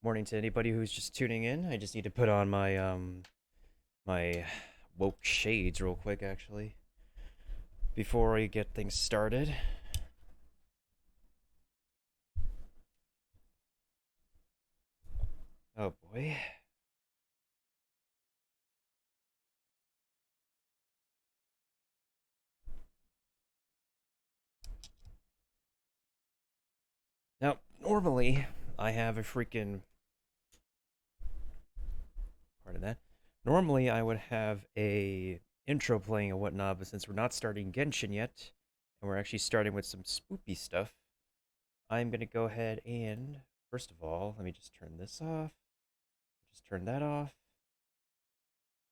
Morning to anybody who's just tuning in. I just need to put on my woke shades real quick actually before I get things started. Oh boy. Now, normally I have a freaking part of that. Normally I would have a intro playing and whatnot, but since we're not starting Genshin yet, and we're actually starting with some spoopy stuff, I'm gonna go ahead and first of all, let me just turn this off. Just turn that off.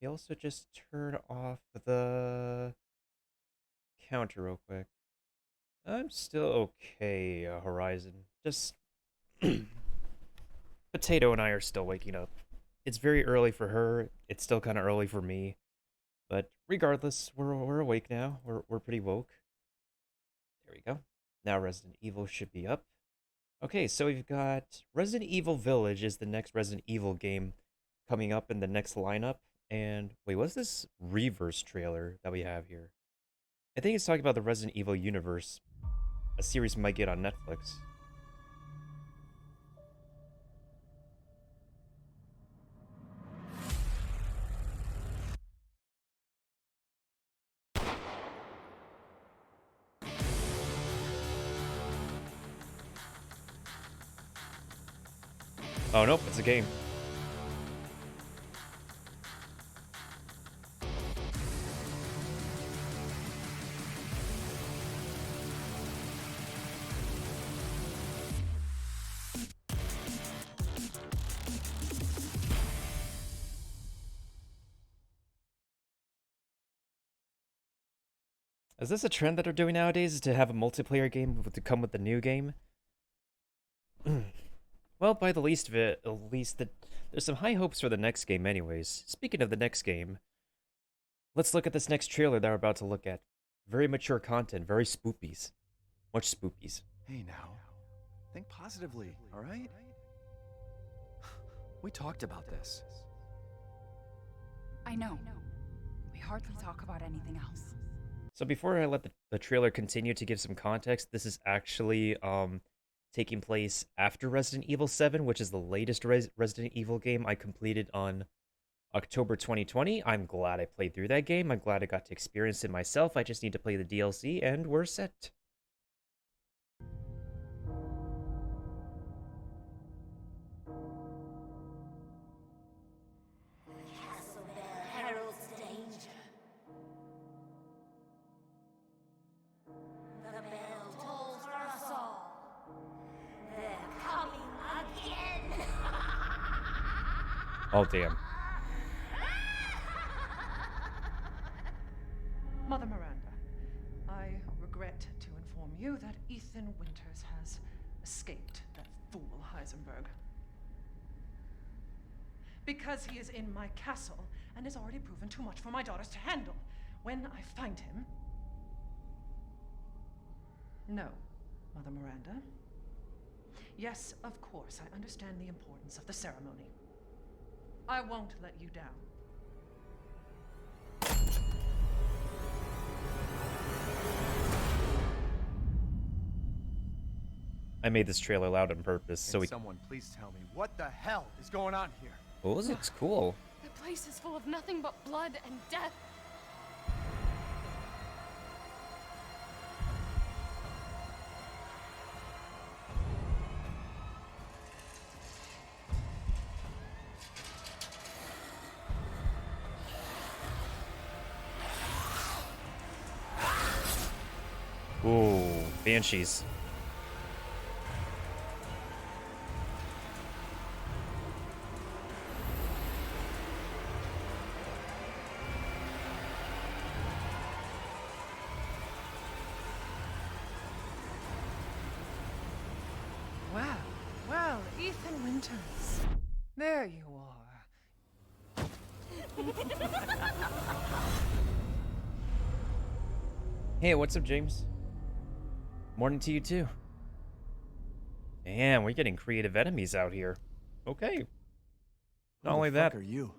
We also just turn off the counter real quick. I'm still okay, Horizon. Just Potato and I are still waking up. It's very early for her. It's still kind of early for me. But regardless, we're awake now. We're pretty woke. There we go. Now Resident Evil should be up. Okay, so we've got Resident Evil Village is the next Resident Evil game coming up in the next lineup. And wait, what's this Reverse trailer that we have here? I think it's talking about the Resident Evil universe, a series we might get on Netflix. Oh nope, it's a game. Is this a trend that they're doing nowadays? Is to have a multiplayer game to come with the new game? Well, by the least of it, at least there's some high hopes for the next game, anyways. Speaking of the next game, let's look at this next trailer that we're about to look at. Very mature content, very spoopies. Much spoopies. Hey now, think positively, all right? We talked about this. I know. We hardly talk about anything else. So before I let the trailer continue to give some context, this is actually taking place after Resident Evil 7, which is the latest Resident Evil game I completed on October 2020. I'm glad I played through that game. I'm glad I got to experience it myself. I just need to play the DLC and we're set. Castle Bell heralds danger. The bell tolls for us all. They're coming again. Oh damn. Mother Miranda, I regret to inform you that Ethan Winters has escaped that fool Heisenberg. Because he is in my castle and has already proven too much for my daughters to handle. When I find him... No, Mother Miranda. Yes, of course, I understand the importance of the ceremony. I won't let you down. I made this trailer loud on purpose, so we... Someone please tell me, what the hell is going on here? Oh, this looks cool. The place is full of nothing but blood and death. Ooh, Banshees. Well, Ethan Winters. There you are. Hey, what's up, James? Morning to you, too. Damn, we're getting creative enemies out here. Okay. Who Not only the fuck that, are you?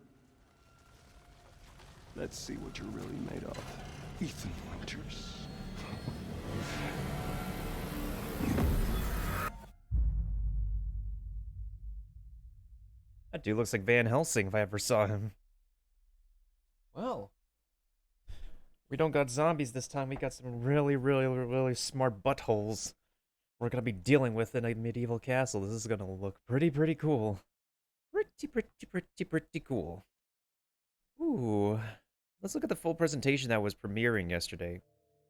Let's see what you're really made of. Ethan Winters. that dude looks like Van Helsing if I ever saw him. Well, we don't got zombies this time. We got some really, really, really smart buttholes we're gonna be dealing with in a medieval castle. This is gonna look pretty, pretty cool. Pretty cool. Ooh. Let's look at the full presentation that was premiering yesterday.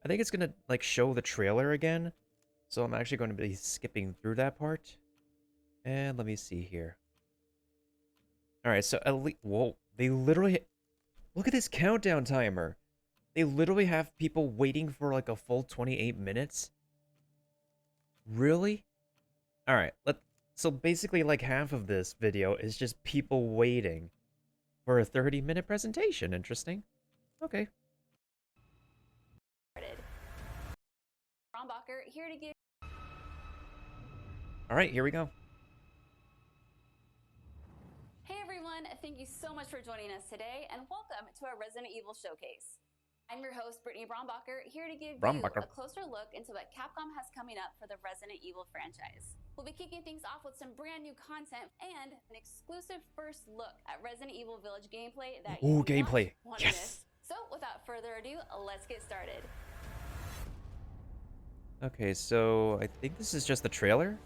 I think it's gonna, like, show the trailer again. So I'm actually going to be skipping through that part. And let me see here. Alright, so at least... Whoa. They literally... Look at this countdown timer. They literally have people waiting for, like, a full 28 minutes. Really? Alright, so basically, like, half of this video is just people waiting for a 30-minute presentation. Interesting. Okay. Brombacher here to give. Alright, here we go. Hey everyone, thank you so much for joining us today, and welcome to our Resident Evil showcase. I'm your host, Brittany Brombacher, here to give you a closer look into what Capcom has coming up for the Resident Evil franchise. We'll be kicking things off with some brand new content and an exclusive first look at Resident Evil Village gameplay that you gameplay. Want to miss. So without further ado, let's get started. Okay, so I think this is just the trailer.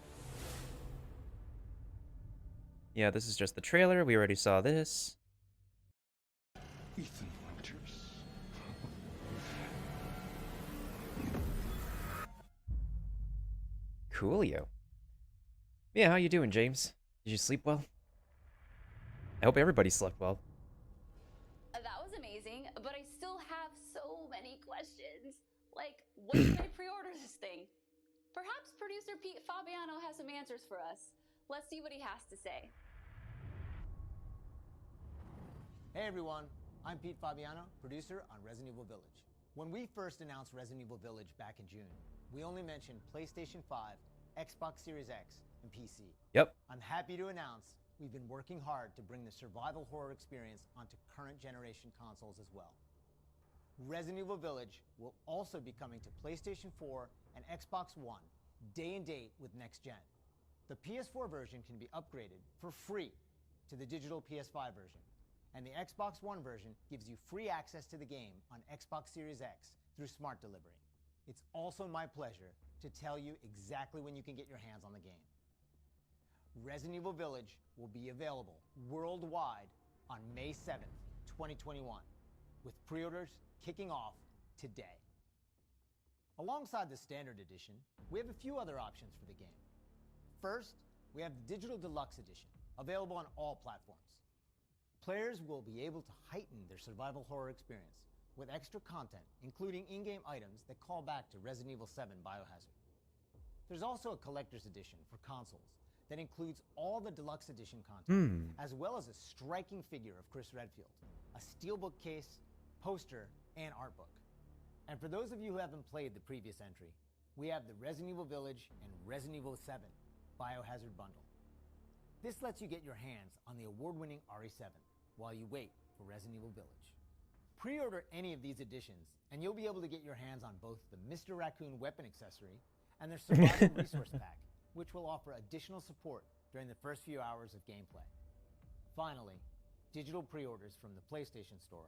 Yeah, this is just the trailer. We already saw this. Ethan Winters. Coolio. Yeah, how you doing, James? Did you sleep well? I hope everybody slept well. That was amazing, but I still have so many questions. Like, when can I pre-order this thing? Perhaps producer Pete Fabiano has some answers for us. Let's see what he has to say. Hey everyone, I'm Pete Fabiano, producer on Resident Evil Village. When we first announced Resident Evil Village back in June, we only mentioned PlayStation 5, Xbox Series X, and PC. Yep. I'm happy to announce we've been working hard to bring the survival horror experience onto current generation consoles as well. Resident Evil Village will also be coming to PlayStation 4 and Xbox One, day and date with next gen. The PS4 version can be upgraded for free to the digital PS5 version, and the Xbox One version gives you free access to the game on Xbox Series X through Smart Delivery. It's also my pleasure to tell you exactly when you can get your hands on the game. Resident Evil Village will be available worldwide on May 7th, 2021, with pre-orders kicking off today. Alongside the Standard Edition, we have a few other options for the game. First, we have the Digital Deluxe Edition, available on all platforms. Players will be able to heighten their survival horror experience with extra content, including in-game items that call back to Resident Evil 7 Biohazard. There's also a Collector's Edition for consoles that includes all the Deluxe Edition content, as well as a striking figure of Chris Redfield, a steelbook case, poster, and art book. And for those of you who haven't played the previous entry, we have the Resident Evil Village and Resident Evil 7 Biohazard Bundle. This lets you get your hands on the award-winning RE7 while you wait for Resident Evil Village. Pre-order any of these editions, and you'll be able to get your hands on both the Mr. Raccoon weapon accessory and their survival resource pack, which will offer additional support during the first few hours of gameplay. Finally, digital pre-orders from the PlayStation Store.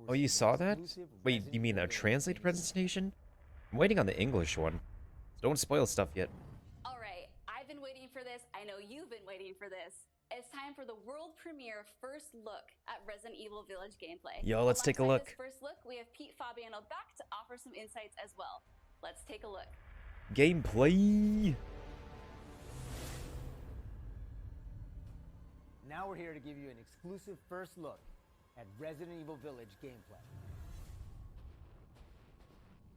Oh, you saw that? Wait, you mean the translated presentation? I'm waiting on the English one. Don't spoil stuff yet. All right, I've been waiting for this. I know you've been waiting for this. It's time for the world premiere first look at Resident Evil Village gameplay. Yo, let's take a look. This first look, we have Pete Fabiano back to offer some insights as well. Let's take a look. Gameplay. Now we're here to give you an exclusive first look at Resident Evil Village gameplay.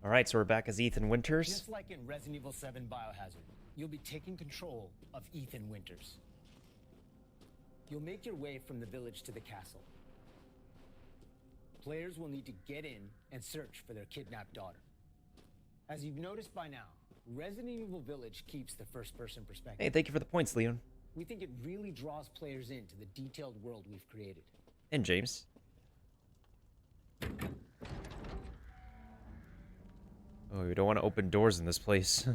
Alright, so we're back as Ethan Winters. Just like in Resident Evil 7 Biohazard, you'll be taking control of Ethan Winters. You'll make your way from the village to the castle. Players will need to get in and search for their kidnapped daughter. As you've noticed by now, Resident Evil Village keeps the first-person perspective. Hey, thank you for the points, Leon. We think it really draws players into the detailed world we've created. And James. Oh, we don't want to open doors in this place.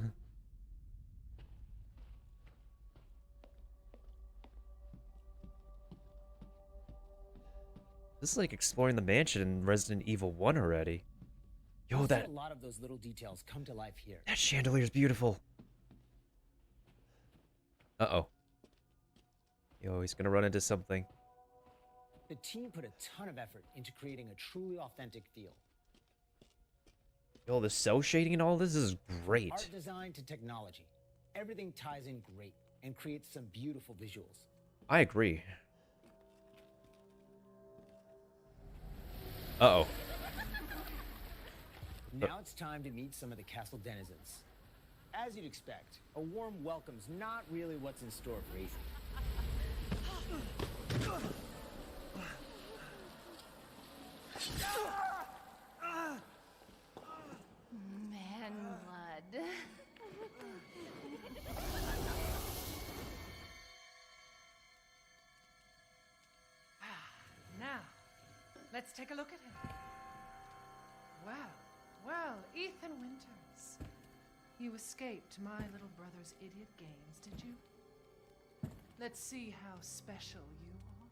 This is like exploring the mansion in Resident Evil 1 already. Yo, A lot of those little details come to life here. that chandelier is beautiful. Uh-oh. Yo, he's gonna run into something. The team put a ton of effort into creating a truly authentic feel. Yo, the cell shading and all this is great. Art design to technology. Everything ties in great and creates some beautiful visuals. I agree. Uh-oh. Now it's time to meet some of the castle denizens. As you'd expect, a warm welcome's not really what's in store for Ethan. Man blood. Now, let's take a look at him. Well, Ethan Winters. You escaped my little brother's idiot games, did you? Let's see how special you are.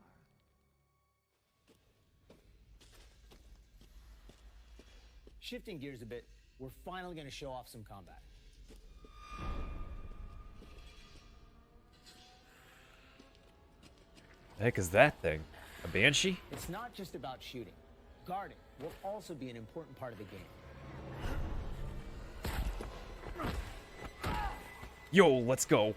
Shifting gears a bit, we're finally going to show off some combat. The heck is that thing? A banshee? It's not just about shooting. Guarding will also be an important part of the game. Yo, let's go.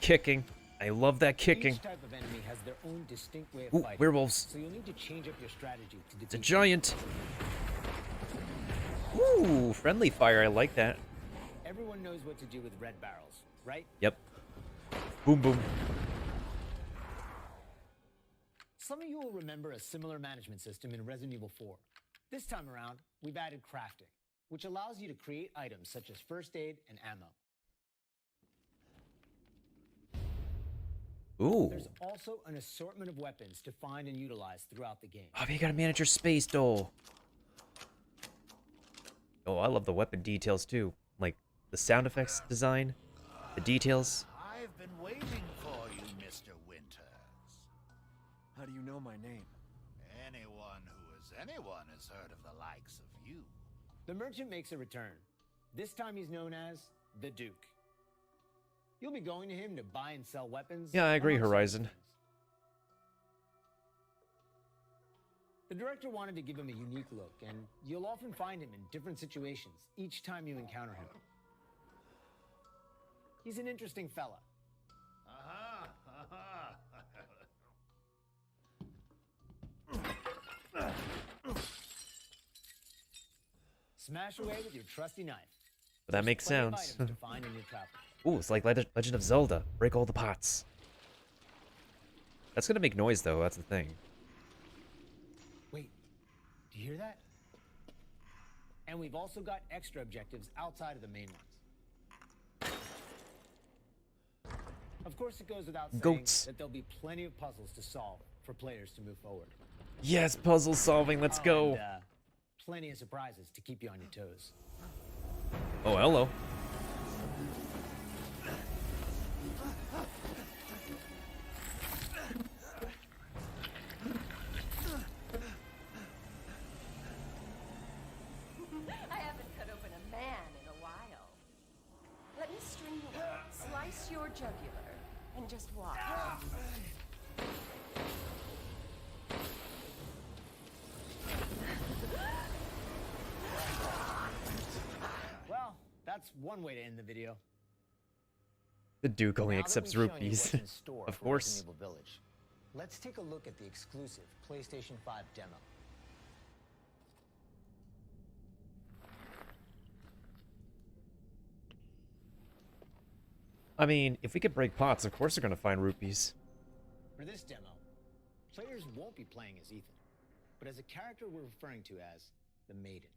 Kicking. I love that kicking. Each type of enemy has their own distinct way of Ooh, fighting. werewolves. So you'll need to change up your strategy to defeat It's a giant. Ooh, friendly fire. I like that. Everyone knows what to do with red barrels, right? Yep. Boom, boom. Some of you will remember a similar management system in Resident Evil 4. This time around, we've added crafting, which allows you to create items such as first aid and ammo. Ooh. There's also an assortment of weapons to find and utilize throughout the game. Oh, you gotta manage your space, though. Oh, I love the weapon details, too. Like, the sound effects design, the details. I've been waiting for you, Mr. Winters. How do you know my name? Anyone has heard of the likes of you. The merchant makes a return. This time he's known as the Duke. You'll be going to him to buy and sell weapons. Yeah, I agree, amongst other Horizon. things. The director wanted to give him a unique look, and you'll often find him in different situations each time you encounter him. He's an interesting fella. Aha! Smash away with your trusty knife. But that makes Plenty of sounds. items to find in your travels. Ooh, it's like Legend of Zelda. Break all the pots. That's gonna make noise, though. That's the thing. Wait, do you hear that? And we've also got extra objectives outside of the main ones. Of course, it goes without saying Goats. that there'll be plenty of puzzles to solve for players to move forward. Yes, puzzle solving. Let's go. And, plenty of surprises to keep you on your toes. Oh, hello. I haven't cut open a man in a while. Let me string you up, slice your jugular, and just watch. Well, that's one way to end the video. The Duke only Now that accepts we've shown you rupees. what's in store Of for course. Resident Evil Village, let's take a look at the exclusive PlayStation 5 demo. I mean, if we could break pots, of course they're gonna find rupees. For this demo, players won't be playing as Ethan, but as a character we're referring to as the Maiden.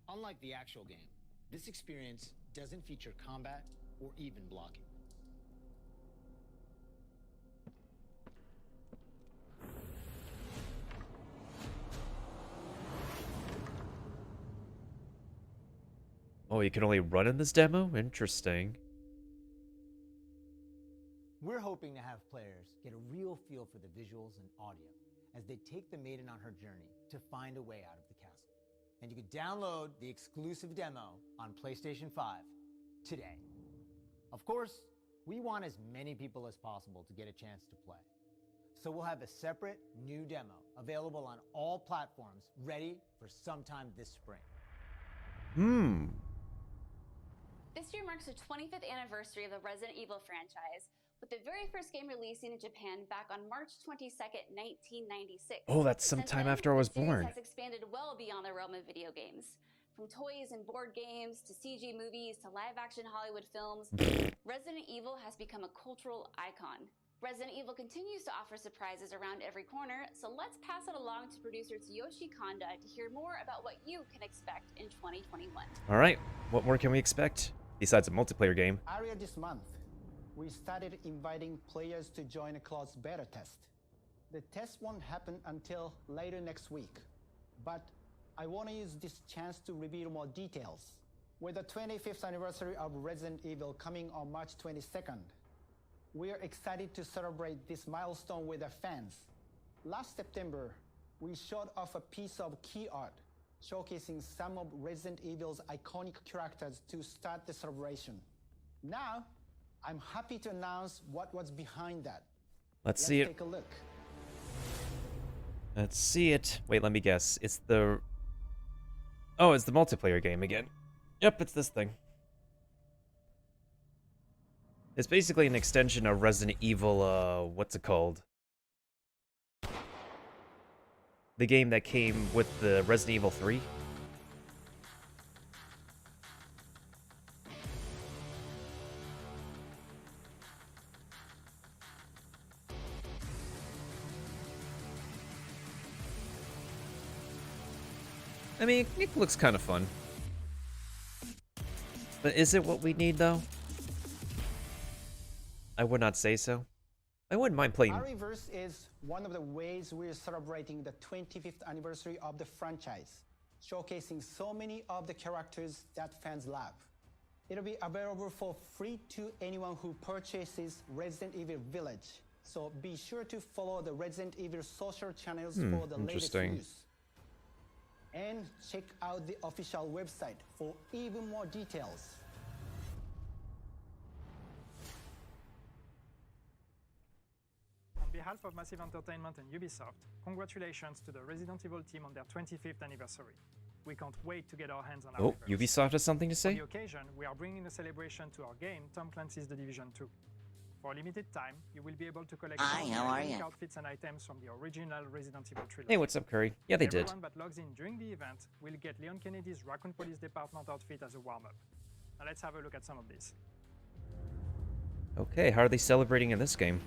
Unlike the actual game, this experience doesn't feature combat or even blocking. Oh, you can only run in this demo? Interesting. We're hoping to have players get a real feel for the visuals and audio as they take the maiden on her journey to find a way out of the castle. And you can download the exclusive demo on PlayStation 5 today. Of course, we want as many people as possible to get a chance to play. So we'll have a separate new demo available on all platforms, ready for sometime this spring. This year marks the 25th anniversary of the Resident Evil franchise, with the very first game releasing in Japan back on March 22nd, 1996. Oh, that's sometime after I was born. The series has expanded well beyond the realm of video games. From toys and board games, to CG movies, to live-action Hollywood films, Resident Evil has become a cultural icon. Resident Evil continues to offer surprises around every corner, so let's pass it along to producer Tsuyoshi Kanda to hear more about what you can expect in 2021. All right, what more can we expect besides a multiplayer game? Earlier this month, we started inviting players to join a closed beta test. The test won't happen until later next week, but I want to use this chance to reveal more details. With the 25th anniversary of Resident Evil coming on March 22nd, we are excited to celebrate this milestone with our fans. Last September, we showed off a piece of key art showcasing some of Resident Evil's iconic characters to start the celebration. Now, I'm happy to announce what was behind that. Let's see it. Take a look. Let's see it. Wait, let me guess. It's the... Oh, it's the multiplayer game again. Yep, it's this thing. It's basically an extension of Resident Evil, what's it called? The game that came with the Resident Evil 3. I mean, it looks kind of fun. But is it what we need, though? I would not say so. I wouldn't mind playing. Arrowverse is one of the ways we're celebrating the 25th anniversary of the franchise, showcasing so many of the characters that fans love. It'll be available for free to anyone who purchases Resident Evil VIIIage, so be sure to follow the Resident Evil social channels for the latest news. And check out the official website for even more details. On behalf of Massive Entertainment and Ubisoft, congratulations to the Resident Evil team on their 25th anniversary. We can't wait to get our hands on our Ubisoft has something to say? On the occasion, we are bringing a celebration to our game, Tom Clancy's The Division 2. For a limited time, you will be able to collect unique outfits and items from the original Resident Evil trilogy. Hey, what's up, Curry? Yeah, they did. Everyone that logs in during the event will get Leon Kennedy's Raccoon Police Department outfit as a warm-up. Now let's have a look at some of these. Okay, how are they celebrating in this game?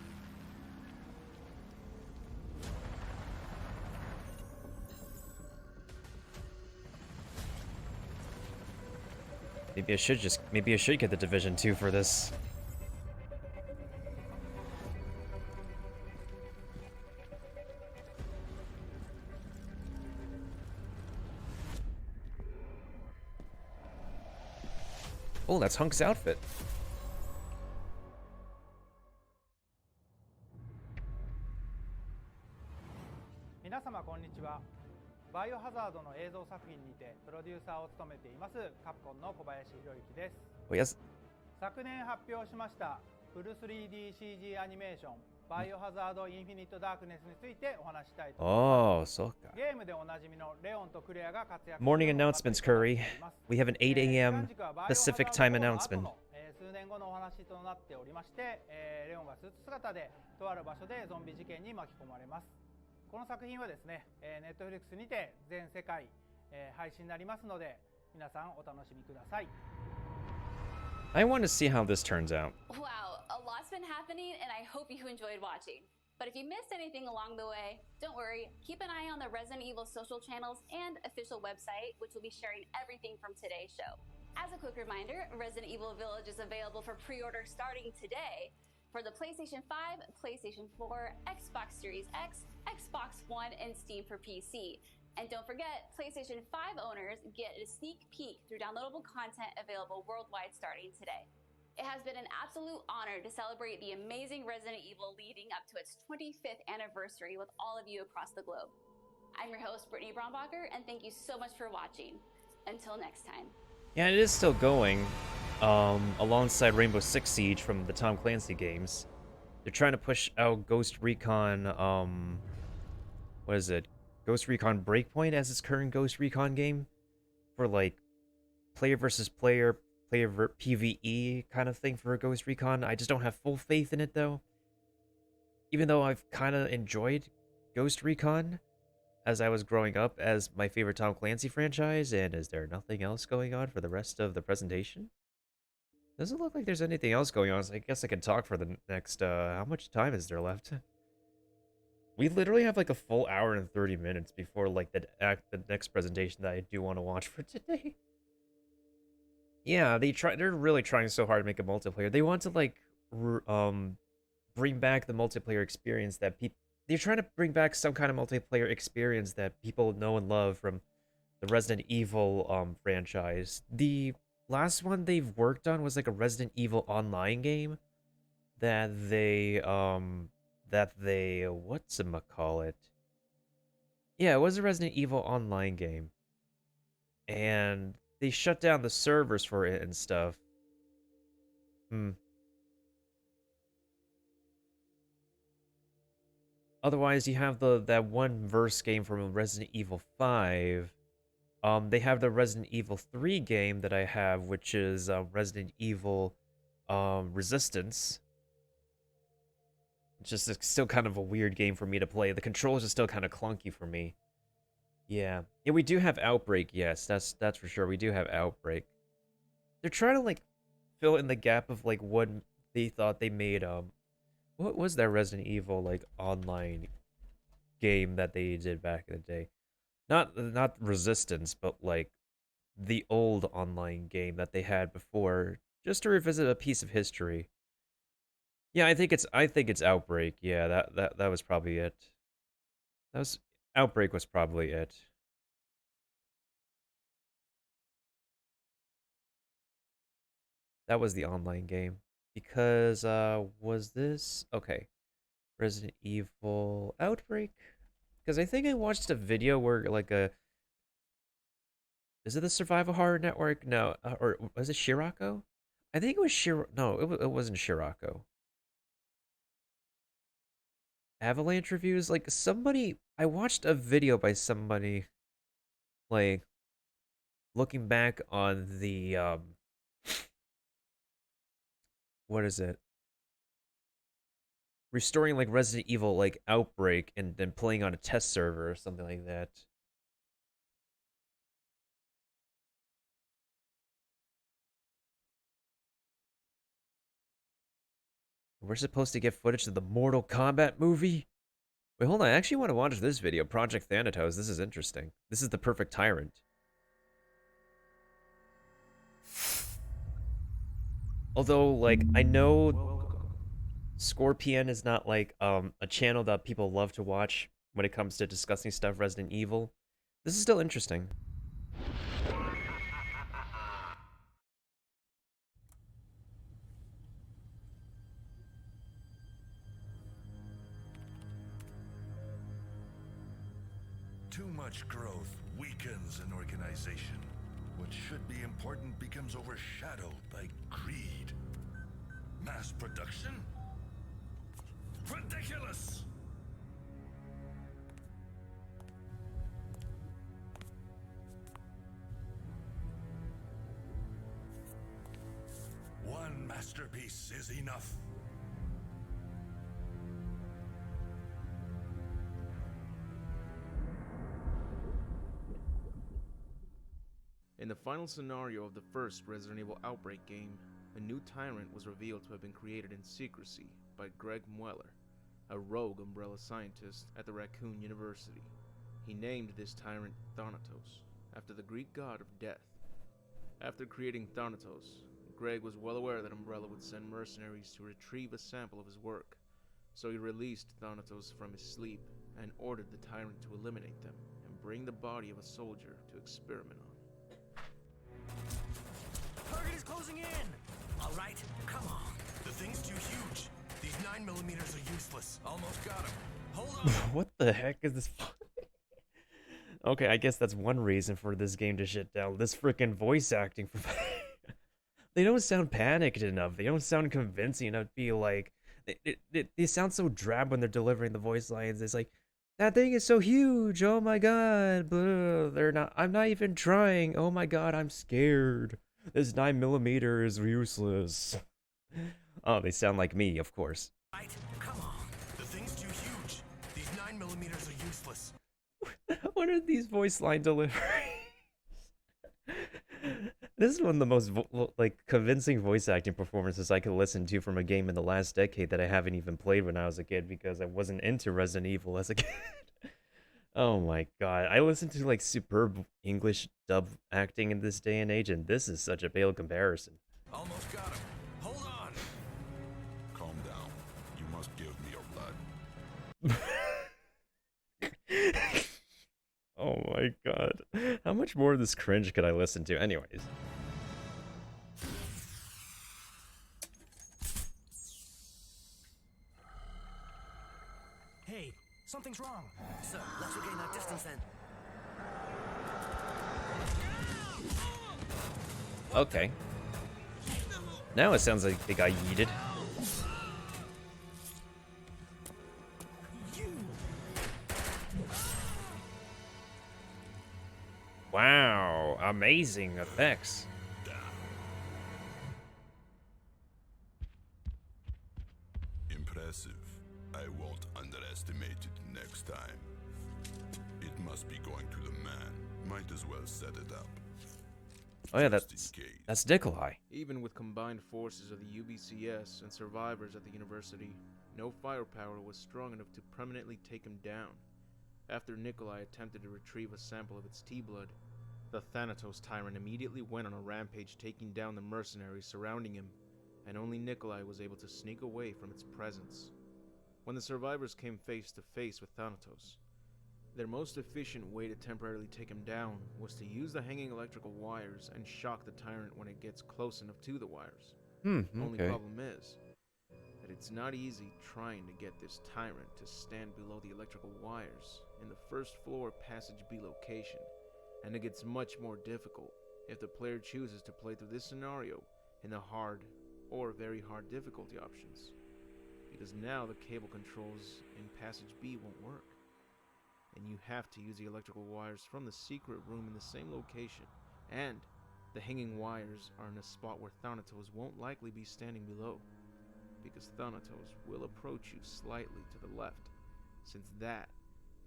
Maybe I should get the Division 2 for this. Oh, that's Hunk's outfit. 皆様こんにちは。バイオハザードの映像作品にてプロデューサーを務めていますカプコンの小林博之です。Oh, yes. 昨年発表しましたフル 3DCG アニメーションバイオハザードインフィニットダークネスについてお話したいと思います。Oh, so. ゲームでおなじみのレオンとクレアが活躍。 Morning announcements, Curry. We have an 8 a.m. Pacific time announcement. 数年後のお話となっておりまして、レオンがスーツ姿でとある場所でゾンビ事件に巻き込まれます。この作品はですね、Netflix にて全世界、配信になりますので、皆さんお楽しみください。I want to see how this turns out. Wow, a lot's been happening, and I hope you enjoyed watching. But if you missed anything along the way, don't worry. Keep an eye on the Resident Evil social channels and official website, which will be sharing everything from today's show. As a quick reminder, Resident Evil Village is available for pre-order starting today for the PlayStation 5, PlayStation 4, Xbox Series X, Xbox One, and Steam for PC. And don't forget, PlayStation 5 owners get a sneak peek through downloadable content available worldwide starting today. It has been an absolute honor to celebrate the amazing Resident Evil leading up to its 25th anniversary with all of you across the globe. I'm your host, Brittany Brombacher, and thank you so much for watching. Until next time. Yeah, it is still going, alongside Rainbow Six Siege from the Tom Clancy games. They're trying to push out Ghost Recon, what is it? Ghost Recon Breakpoint as its current Ghost Recon game for, like, player versus player, PvE kind of thing for Ghost Recon. I just don't have full faith in it, though. Even though I've kind of enjoyed Ghost Recon as I was growing up as my favorite Tom Clancy franchise, and is there nothing else going on for the rest of the presentation? Doesn't look like there's anything else going on, so I guess I can talk for the next, how much time is there left? We literally have like a full hour and 30 minutes before like the next presentation that I do want to watch for today. Yeah, they're really trying so hard to make a multiplayer. They want to like bring back the multiplayer experience that they're trying to bring back some kind of multiplayer experience that people know and love from the Resident Evil franchise. The last one they've worked on was like a Resident Evil Online game that they whatchamacallit? Yeah, it was a Resident Evil Online game. And they shut down the servers for it and stuff. Otherwise, you have that one verse game from Resident Evil 5. They have the Resident Evil 3 game that I have, which is Resident Evil Resistance. It's just still kind of a weird game for me to play. The controls are still kind of clunky for me. Yeah, we do have Outbreak. Yes, that's for sure. We do have Outbreak. They're trying to like fill in the gap of like what they thought they made. What was that Resident Evil like online game that they did back in the day? Not Resistance, but like the old online game that they had before, just to revisit a piece of history. Yeah, I think it's Outbreak. Yeah, that was probably it. Outbreak was probably it. That was the online game. Because was this okay? Resident Evil Outbreak? Because I think I watched a video where like is it the Survival Horror Network? No, or was it Shirako? I think it was No, it wasn't Shirako. Avalanche reviews, like I watched a video by somebody like looking back on the what is it? Restoring like Resident Evil like Outbreak and then playing on a test server or something like that. We're supposed to get footage of the Mortal Kombat movie? Wait, hold on. I actually want to watch this video. Project Thanatos. This is interesting. This is the perfect tyrant. Although, like, I know Scorpion is not, like, a channel that people love to watch when it comes to discussing stuff Resident Evil. This is still interesting. Too much growth weakens an organization. What should be important becomes overshadowed by greed. Mass production? Ridiculous! One masterpiece is enough. In the final scenario of the first Resident Evil Outbreak game, a new tyrant was revealed to have been created in secrecy by Greg Mueller, a rogue Umbrella scientist at the Raccoon University. He named this tyrant Thanatos, after the Greek god of death. After creating Thanatos, Greg was well aware that Umbrella would send mercenaries to retrieve a sample of his work, so he released Thanatos from his sleep and ordered the tyrant to eliminate them and bring the body of a soldier to experiment on. Target is closing in! Alright, come on. The thing's too huge. These 9mm are useless. Almost got him. Hold on! What the heck is this? Okay, I guess that's one reason for this game to shit down. This freaking voice acting for they don't sound panicked enough. They don't sound convincing enough to be like they sound so drab when they're delivering the voice lines. It's like, that thing is so huge. Oh my god. Blah. They're not. I'm not even trying. Oh my god, I'm scared. This 9mm is useless. Oh, they sound like me, of course. Right, come on. The thing's too huge. These 9mm are useless. What are these voice line deliveries? This is one of the most convincing voice acting performances I could listen to from a game in the last decade that I haven't even played when I was a kid because I wasn't into Resident Evil as a kid. Oh my god, I listened to like superb English dub acting in this day and age, and this is such a pale comparison. Almost got him. Hold on. Calm down. You must give me your blood. Oh my god. How much more of this cringe could I listen to? Anyways. Hey, something's wrong. So, let's regain our distance then. Okay. Now it sounds like they got yeeted. Wow, amazing effects. Impressive. I won't underestimate it next time. It must be going to the man. Might as well set it up. Oh yeah, that's Nikolai. Even with combined forces of the UBCS and survivors at the university, no firepower was strong enough to permanently take him down. After Nikolai attempted to retrieve a sample of its T-blood, the Thanatos tyrant immediately went on a rampage, taking down the mercenaries surrounding him, and only Nikolai was able to sneak away from its presence. When the survivors came face to face with Thanatos, their most efficient way to temporarily take him down was to use the hanging electrical wires and shock the tyrant when it gets close enough to the wires. Only problem is that it's not easy trying to get this tyrant to stand below the electrical wires in the first floor passage B location, and it gets much more difficult if the player chooses to play through this scenario in the hard or very hard difficulty options, because now the cable controls in passage B won't work, and you have to use the electrical wires from the secret room in the same location, and the hanging wires are in a spot where Thanatos won't likely be standing below, because Thanatos will approach you slightly to the left, since that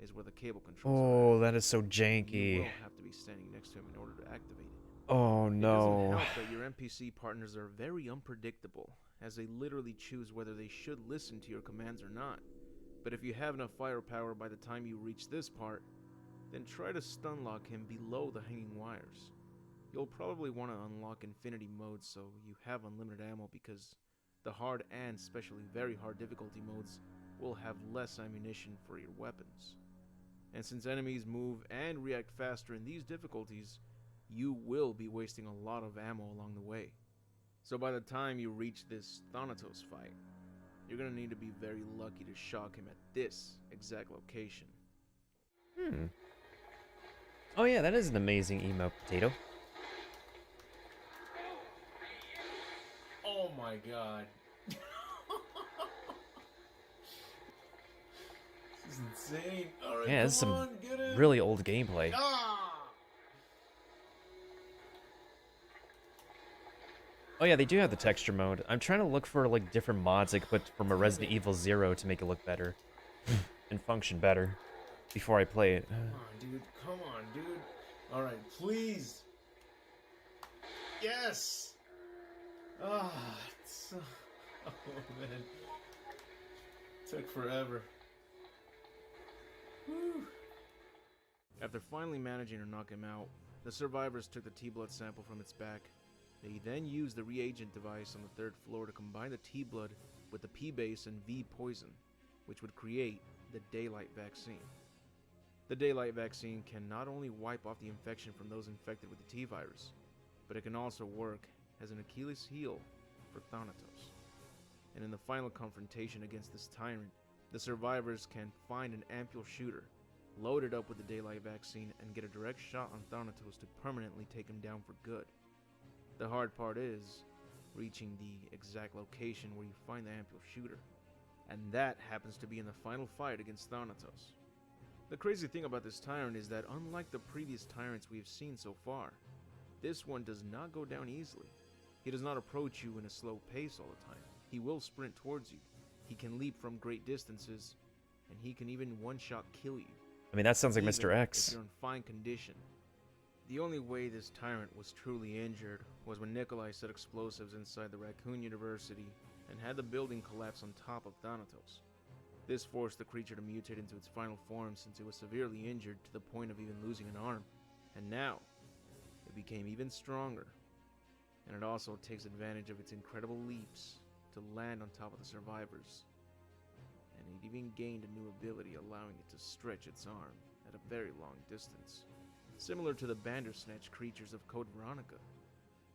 is where the cable controls are. Oh, that is so janky. You will have to be standing next to him in order to activate it. Oh no. It doesn't help that your NPC partners are very unpredictable, as they literally choose whether they should listen to your commands or not. But if you have enough firepower by the time you reach this part, then try to stun lock him below the hanging wires. You'll probably want to unlock infinity mode so you have unlimited ammo, because the hard and especially very hard difficulty modes will have less ammunition for your weapons. And since enemies move and react faster in these difficulties, you will be wasting a lot of ammo along the way. So by the time you reach this Thanatos fight, you're gonna need to be very lucky to shock him at this exact location. Oh yeah, that is an amazing emo potato. Oh my god. This is insane. Alright, Yeah, this is some really old gameplay. Oh yeah, they do have the texture mode. I'm trying to look for like different mods I could put from a Resident Evil 0 to make it look better and function better before I play it. Come on, dude. Come on, dude. Alright, please. Yes! Oh man. Took forever. Whew. After finally managing to knock him out, The survivors took the T-blood sample from its back. They then used the reagent device on the 3rd floor to combine the T-blood with the P-base and V-poison, which would create the Daylight vaccine. The Daylight vaccine can not only wipe off the infection from those infected with the T-virus, but it can also work as an Achilles heel for Thanatos. And in the final confrontation against this tyrant, the survivors can find an ampule shooter, load it up with the Daylight vaccine, and get a direct shot on Thanatos to permanently take him down for good. The hard part is reaching the exact location where you find the ampule shooter, and that happens to be in the final fight against Thanatos. The crazy thing about this tyrant is that unlike the previous tyrants we have seen so far, this one does not go down easily. He does not approach you in a slow pace all the time. He will sprint towards you. He can leap from great distances, and he can even one-shot kill you. I mean, that sounds like Even Mr. X. if you're in fine condition. The only way this tyrant was truly injured was when Nikolai set explosives inside the Raccoon University and had the building collapse on top of Thanatos. This forced the creature to mutate into its final form since it was severely injured to the point of even losing an arm. And now, it became even stronger. And it also takes advantage of its incredible leaps to land on top of the survivors. And it even gained a new ability allowing it to stretch its arm at a very long distance. Similar to the Bandersnatch creatures of Code Veronica.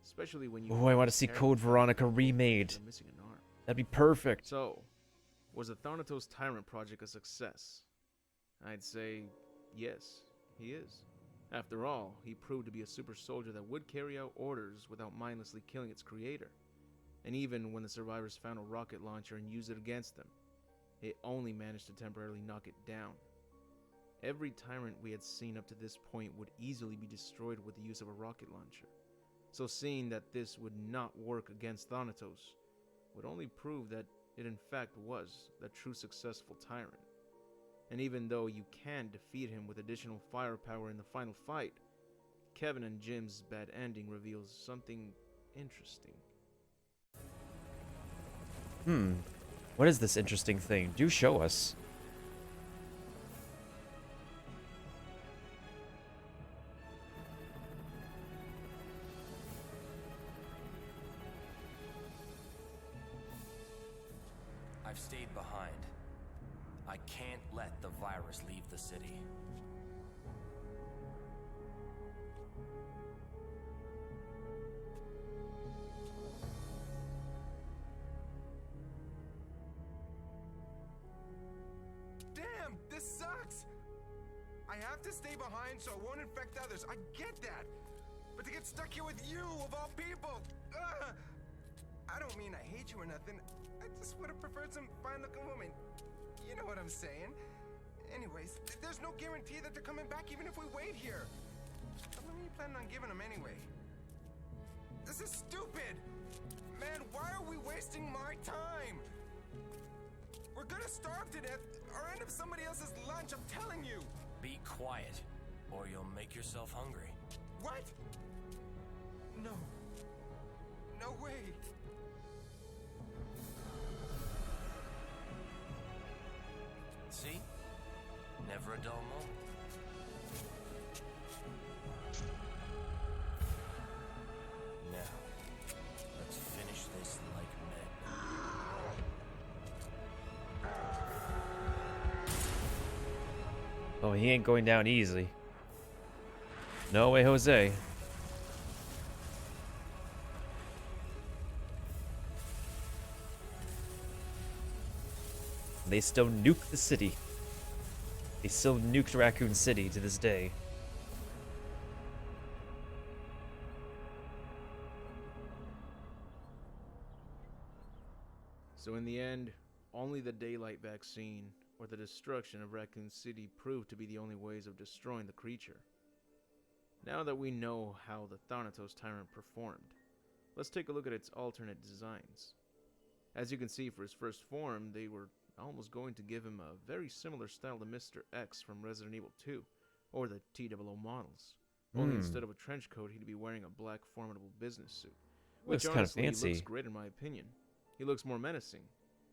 Especially when you... Oh, I want to see Code Veronica remade. Missing an arm. That'd be perfect. So, was the Thanatos Tyrant project a success? I'd say yes, he is. After all, he proved to be a super soldier that would carry out orders without mindlessly killing its creator. And even when the survivors found a rocket launcher and used it against them, it only managed to temporarily knock it down. Every tyrant we had seen up to this point would easily be destroyed with the use of a rocket launcher. So seeing that this would not work against Thanatos would only prove that it in fact was the true successful tyrant. And even though you can defeat him with additional firepower in the final fight, Kevin and Jim's bad ending reveals something interesting. What is this interesting thing? Do show us. I've stayed behind. I can't let the virus leave the city. Damn, this sucks! I have to stay behind so I won't infect others. I get that. But to get stuck here with you, of all people, I don't mean I hate you or nothing. I just would have preferred some fine-looking woman. You know what I'm saying. Anyways, there's no guarantee that they're coming back even if we wait here. How long are you planning on giving them anyway? This is stupid! Man, why are we wasting my time? We're gonna starve to death or end up somebody else's lunch, I'm telling you! Be quiet, or you'll make yourself hungry. What? No. No way. See? Never a dull moment. Now, let's finish this like men. Oh, he ain't going down easy. No way, Jose. They still nuke the city. They still nuked Raccoon City to this day. So in the end, only the Daylight vaccine or the destruction of Raccoon City proved to be the only ways of destroying the creature. Now that we know how the Thanatos Tyrant performed, let's take a look at its alternate designs. As you can see, for his first form, they were almost going to give him a very similar style to Mr. X from Resident Evil 2, or the TOO models. Only instead of a trench coat, he'd be wearing a black formidable business suit. Which Looks kind of honestly fancy. looks great in my opinion. He looks more menacing,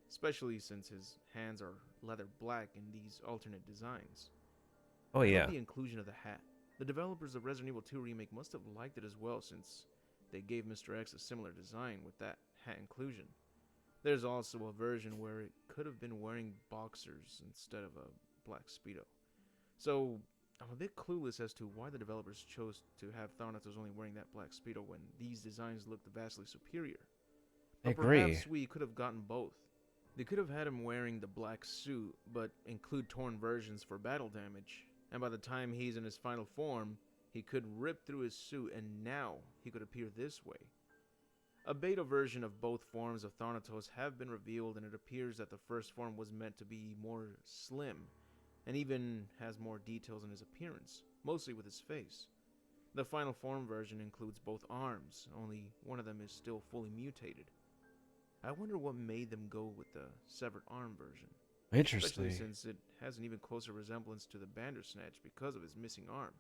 especially since his hands are leather black in these alternate designs. Oh I yeah. love the inclusion of the hat. The developers of Resident Evil 2 Remake must have liked it as well, since they gave Mr. X a similar design with that hat inclusion. There's also a version where it could have been wearing boxers instead of a black Speedo. So, I'm a bit clueless as to why the developers chose to have Thanatos only wearing that black Speedo when these designs looked vastly superior. I But agree. perhaps we could have gotten both. They could have had him wearing the black suit, but include torn versions for battle damage, and by the time he's in his final form, he could rip through his suit and now he could appear this way. A beta version of both forms of Thanatos have been revealed, and it appears that the first form was meant to be more slim, and even has more details in his appearance, mostly with his face. The final form version includes both arms, only one of them is still fully mutated. I wonder what made them go with the severed arm version. Interesting. Especially since it has an even closer resemblance to the Bandersnatch because of his missing arm.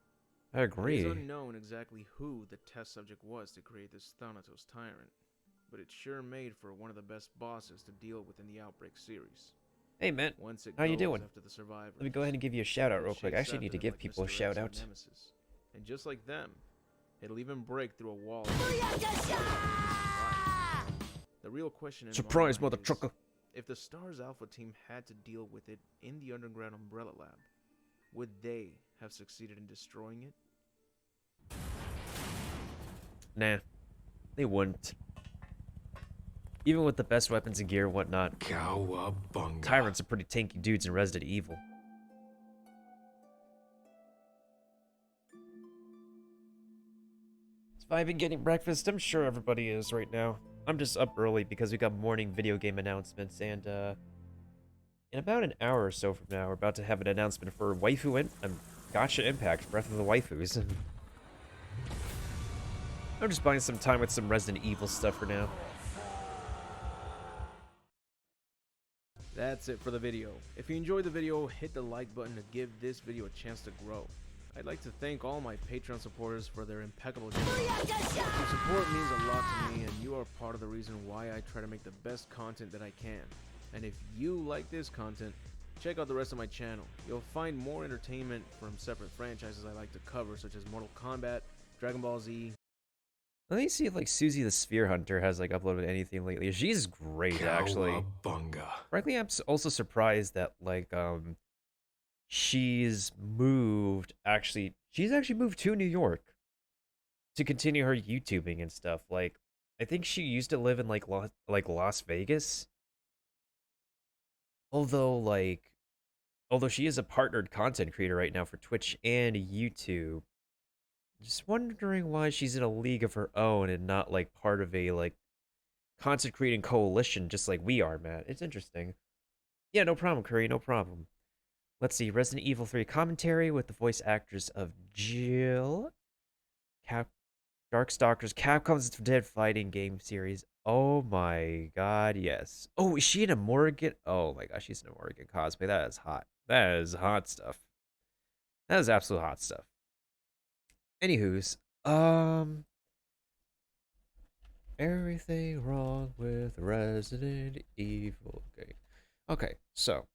I agree. It is unknown exactly who the test subject was to create this Thanatos tyrant, but it sure made for one of the best bosses to deal with in the Outbreak series. Hey, man. Once it How you goes doing? After the survivors, Let me go ahead and give you a shout out real quick. I chase actually need to after them give like people a Mr. shout X or out. Nemesis. And just like them, it'll even break through a wall. The real question in Surprise, my mind is, motherfucker. if the STARS Alpha team had to deal with it in the underground Umbrella Lab, would they have succeeded in destroying it? Nah, they wouldn't. Even with the best weapons and gear and whatnot, Cowabunga. Tyrants are pretty tanky dudes in Resident Evil. So I've been getting breakfast. I'm sure everybody is right now. I'm just up early because we got morning video game announcements, and in about an hour or so from now, we're about to have an announcement for Waifu Gacha Impact, Breath of the Waifus. I'm just buying some time with some Resident Evil stuff for now. That's it for the video. If you enjoyed the video, hit the like button to give this video a chance to grow. I'd like to thank all my Patreon supporters for their impeccable generosity. Your support means a lot to me, and you are part of the reason why I try to make the best content that I can. And if you like this content, check out the rest of my channel. You'll find more entertainment from separate franchises I like to cover, such as Mortal Kombat, Dragon Ball Z. Let me see if like Susie the Sphere Hunter has like uploaded anything lately. She's great, actually. Frankly, I'm also surprised that like she's actually moved to New York to continue her YouTubing and stuff. Like, I think she used to live in like Las Vegas. Although she is a partnered content creator right now for Twitch and YouTube. Just wondering why she's in a league of her own and not like part of a like content creating coalition just like we are, Matt. It's interesting. Yeah, no problem, Curry, no problem. Let's see, Resident Evil 3 commentary with the voice actors of Jill, Darkstalkers, Capcom's Dead fighting game series. Oh my god, yes. Oh, is she in a Morrigan? Oh my gosh, she's in a Morrigan cosplay. That is hot. That is hot stuff. That is absolute hot stuff. Anywho's, everything wrong with Resident Evil game. Okay, so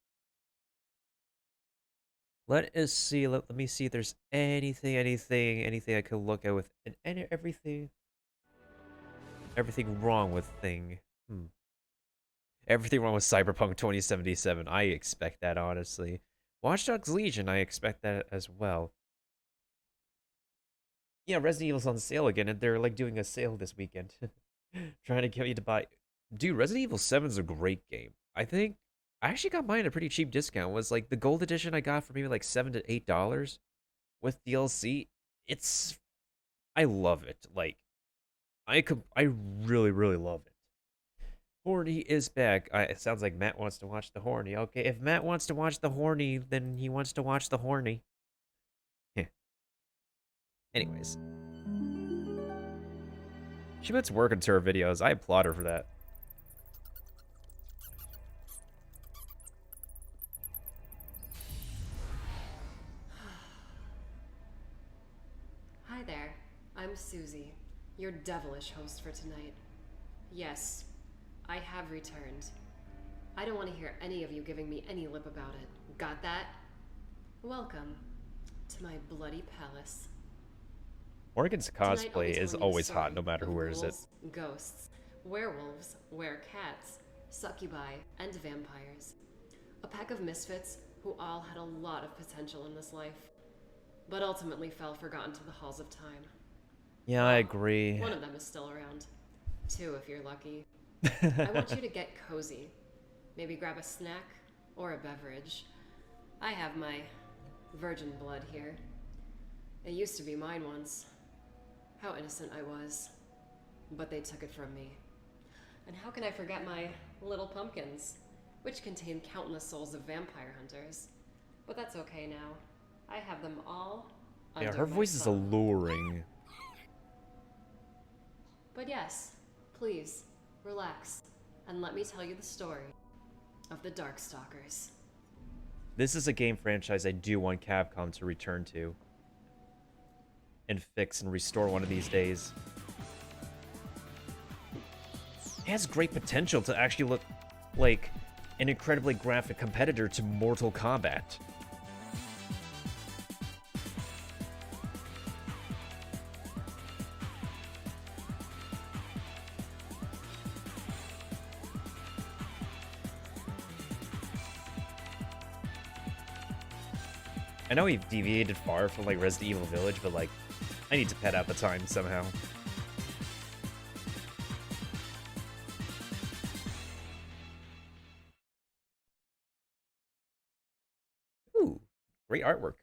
let us see. Let me see if there's anything I could look at with everything wrong with thing. Everything wrong with Cyberpunk 2077. I expect that, honestly. Watch Dogs Legion, I expect that as well. Yeah, Resident Evil's on sale again, and they're like doing a sale this weekend. Trying to get you to buy. Dude, Resident Evil 7 is a great game. I think I actually got mine at a pretty cheap discount. It was like the gold edition I got for maybe like $7 to $8 with DLC. I love it. Like, I really, really love it. Horny is back. It sounds like Matt wants to watch the horny. Okay, if Matt wants to watch the horny, then he wants to watch the horny. Anyways. She puts work into her videos. I applaud her for that. Hi there. I'm Susie, your devilish host for tonight. Yes, I have returned. I don't want to hear any of you giving me any lip about it. Got that? Welcome to my bloody palace. Morgan's Tonight I'll be cosplay is telling you the always hot, story no matter of who wears it. ghouls, ghosts, werewolves, werecats, succubi, and vampires. A pack of misfits who all had a lot of potential in this life, but ultimately fell forgotten to the halls of time. Yeah, I agree. One of them is still around. Two, if you're lucky. I want you to get cozy. Maybe grab a snack or a beverage. I have my virgin blood here. It used to be mine once. How innocent I was. But they took it from me. And how can I forget my little pumpkins, which contain countless souls of vampire hunters? But that's okay now. I have them all under Yeah, her my voice is thumb. alluring. But yes, please, relax, and let me tell you the story of the Darkstalkers. This is a game franchise I do want Capcom to return to. And fix and restore one of these days. It has great potential to actually look like an incredibly graphic competitor to Mortal Kombat. I know we've deviated far from like Resident Evil Village, but like I need to pad out the time somehow. Ooh, great artwork.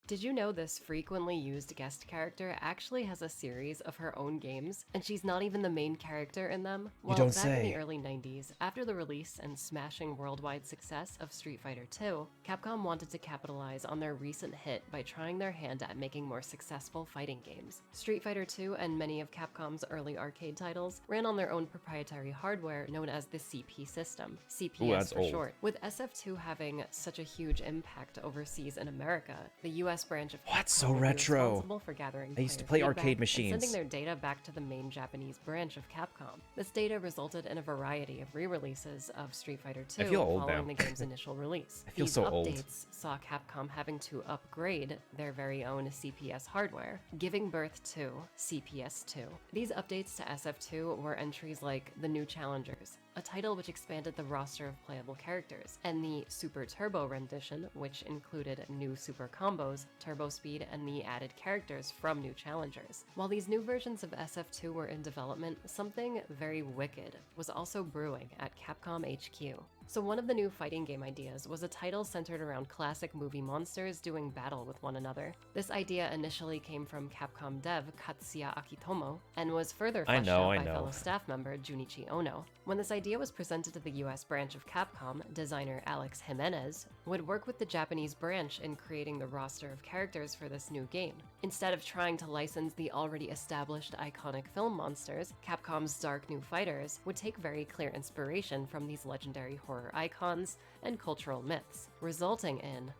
Did you know this frequently used guest character actually has a series of her own games, and she's not even the main character in them? Well, don't back in the say. early 90s, after the release and smashing worldwide success of Street Fighter II, Capcom wanted to capitalize on their recent hit by trying their hand at making more successful fighting games. Street Fighter II and many of Capcom's early arcade titles ran on their own proprietary hardware known as the CP system, CPS that's for old. short. With SF2 having such a huge impact overseas in America, the US branch of Capcom What? So would be retro. responsible for gathering I used to player play arcade feedback and machines. sending their data back to the main Japanese branch of Capcom. This data resulted in a variety of re-releases of Street Fighter II I feel old following now. the game's initial release. I feel These so old. updates saw Capcom having to upgrade their very own CPS hardware, giving birth to CPS2. These updates to SF2 were entries like the New Challengers, a title which expanded the roster of playable characters, and the Super Turbo rendition, which included new super combos, turbo speed, and the added characters from New Challengers. While these new versions of SF2 were in development, something very wicked was also brewing at Capcom HQ. So one of the new fighting game ideas was a title centered around classic movie monsters doing battle with one another. This idea initially came from Capcom dev Katsuya Akitomo, and was further fleshed out by fellow staff member Junichi Ono. When this idea was presented to the US branch of Capcom, designer Alex Jimenez would work with the Japanese branch in creating the roster of characters for this new game. Instead of trying to license the already established iconic film monsters, Capcom's Dark New Fighters would take very clear inspiration from these legendary horror icons and cultural myths, resulting in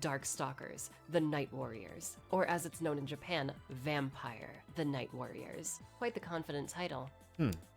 Darkstalkers, the Night Warriors, or as it's known in Japan, Vampire, the Night Warriors. Quite the confident title.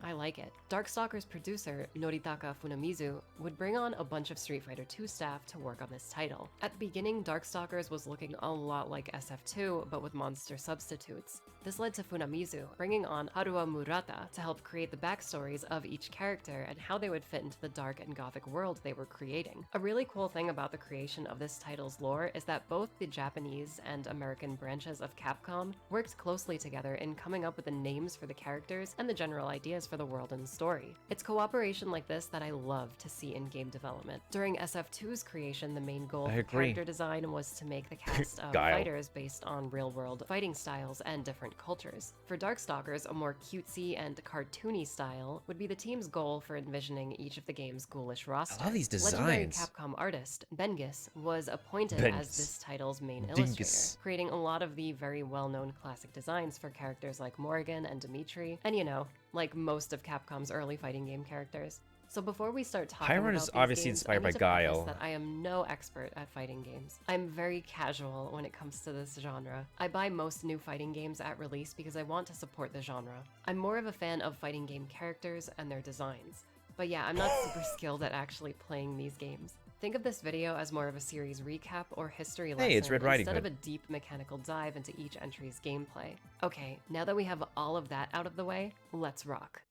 I like it. Darkstalkers producer Noritaka Funamizu would bring on a bunch of Street Fighter II staff to work on this title. At the beginning, Darkstalkers was looking a lot like SF2, but with monster substitutes. This led to Funamizu bringing on Haruo Murata to help create the backstories of each character and how they would fit into the dark and gothic world they were creating. A really cool thing about the creation of this title's lore is that both the Japanese and American branches of Capcom worked closely together in coming up with the names for the characters and the general ideas for the world and story. It's cooperation like this that I love to see in game development. During SF2's creation, the main goal for character design was to make the cast of fighters based on real-world fighting styles and different cultures. For Darkstalkers, a more cutesy and cartoony style would be the team's goal for envisioning each of the game's ghoulish roster. I love these Legendary designs. Capcom artist Bengis was appointed as this title's main illustrator, creating a lot of the very well-known classic designs for characters like Morrigan and Dimitri, and you know, like most of Capcom's early fighting game characters. So before we start talking Pyron about is these obviously games, inspired I by need to preface Guile. that I am no expert at fighting games. I'm very casual when it comes to this genre. I buy most new fighting games at release because I want to support the genre. I'm more of a fan of fighting game characters and their designs. But yeah, I'm not super skilled at actually playing these games. Think of this video as more of a series recap or history lesson Hey, it's Red Riding instead of Hood. a deep mechanical dive into each entry's gameplay. Okay, now that we have all of that out of the way, let's rock.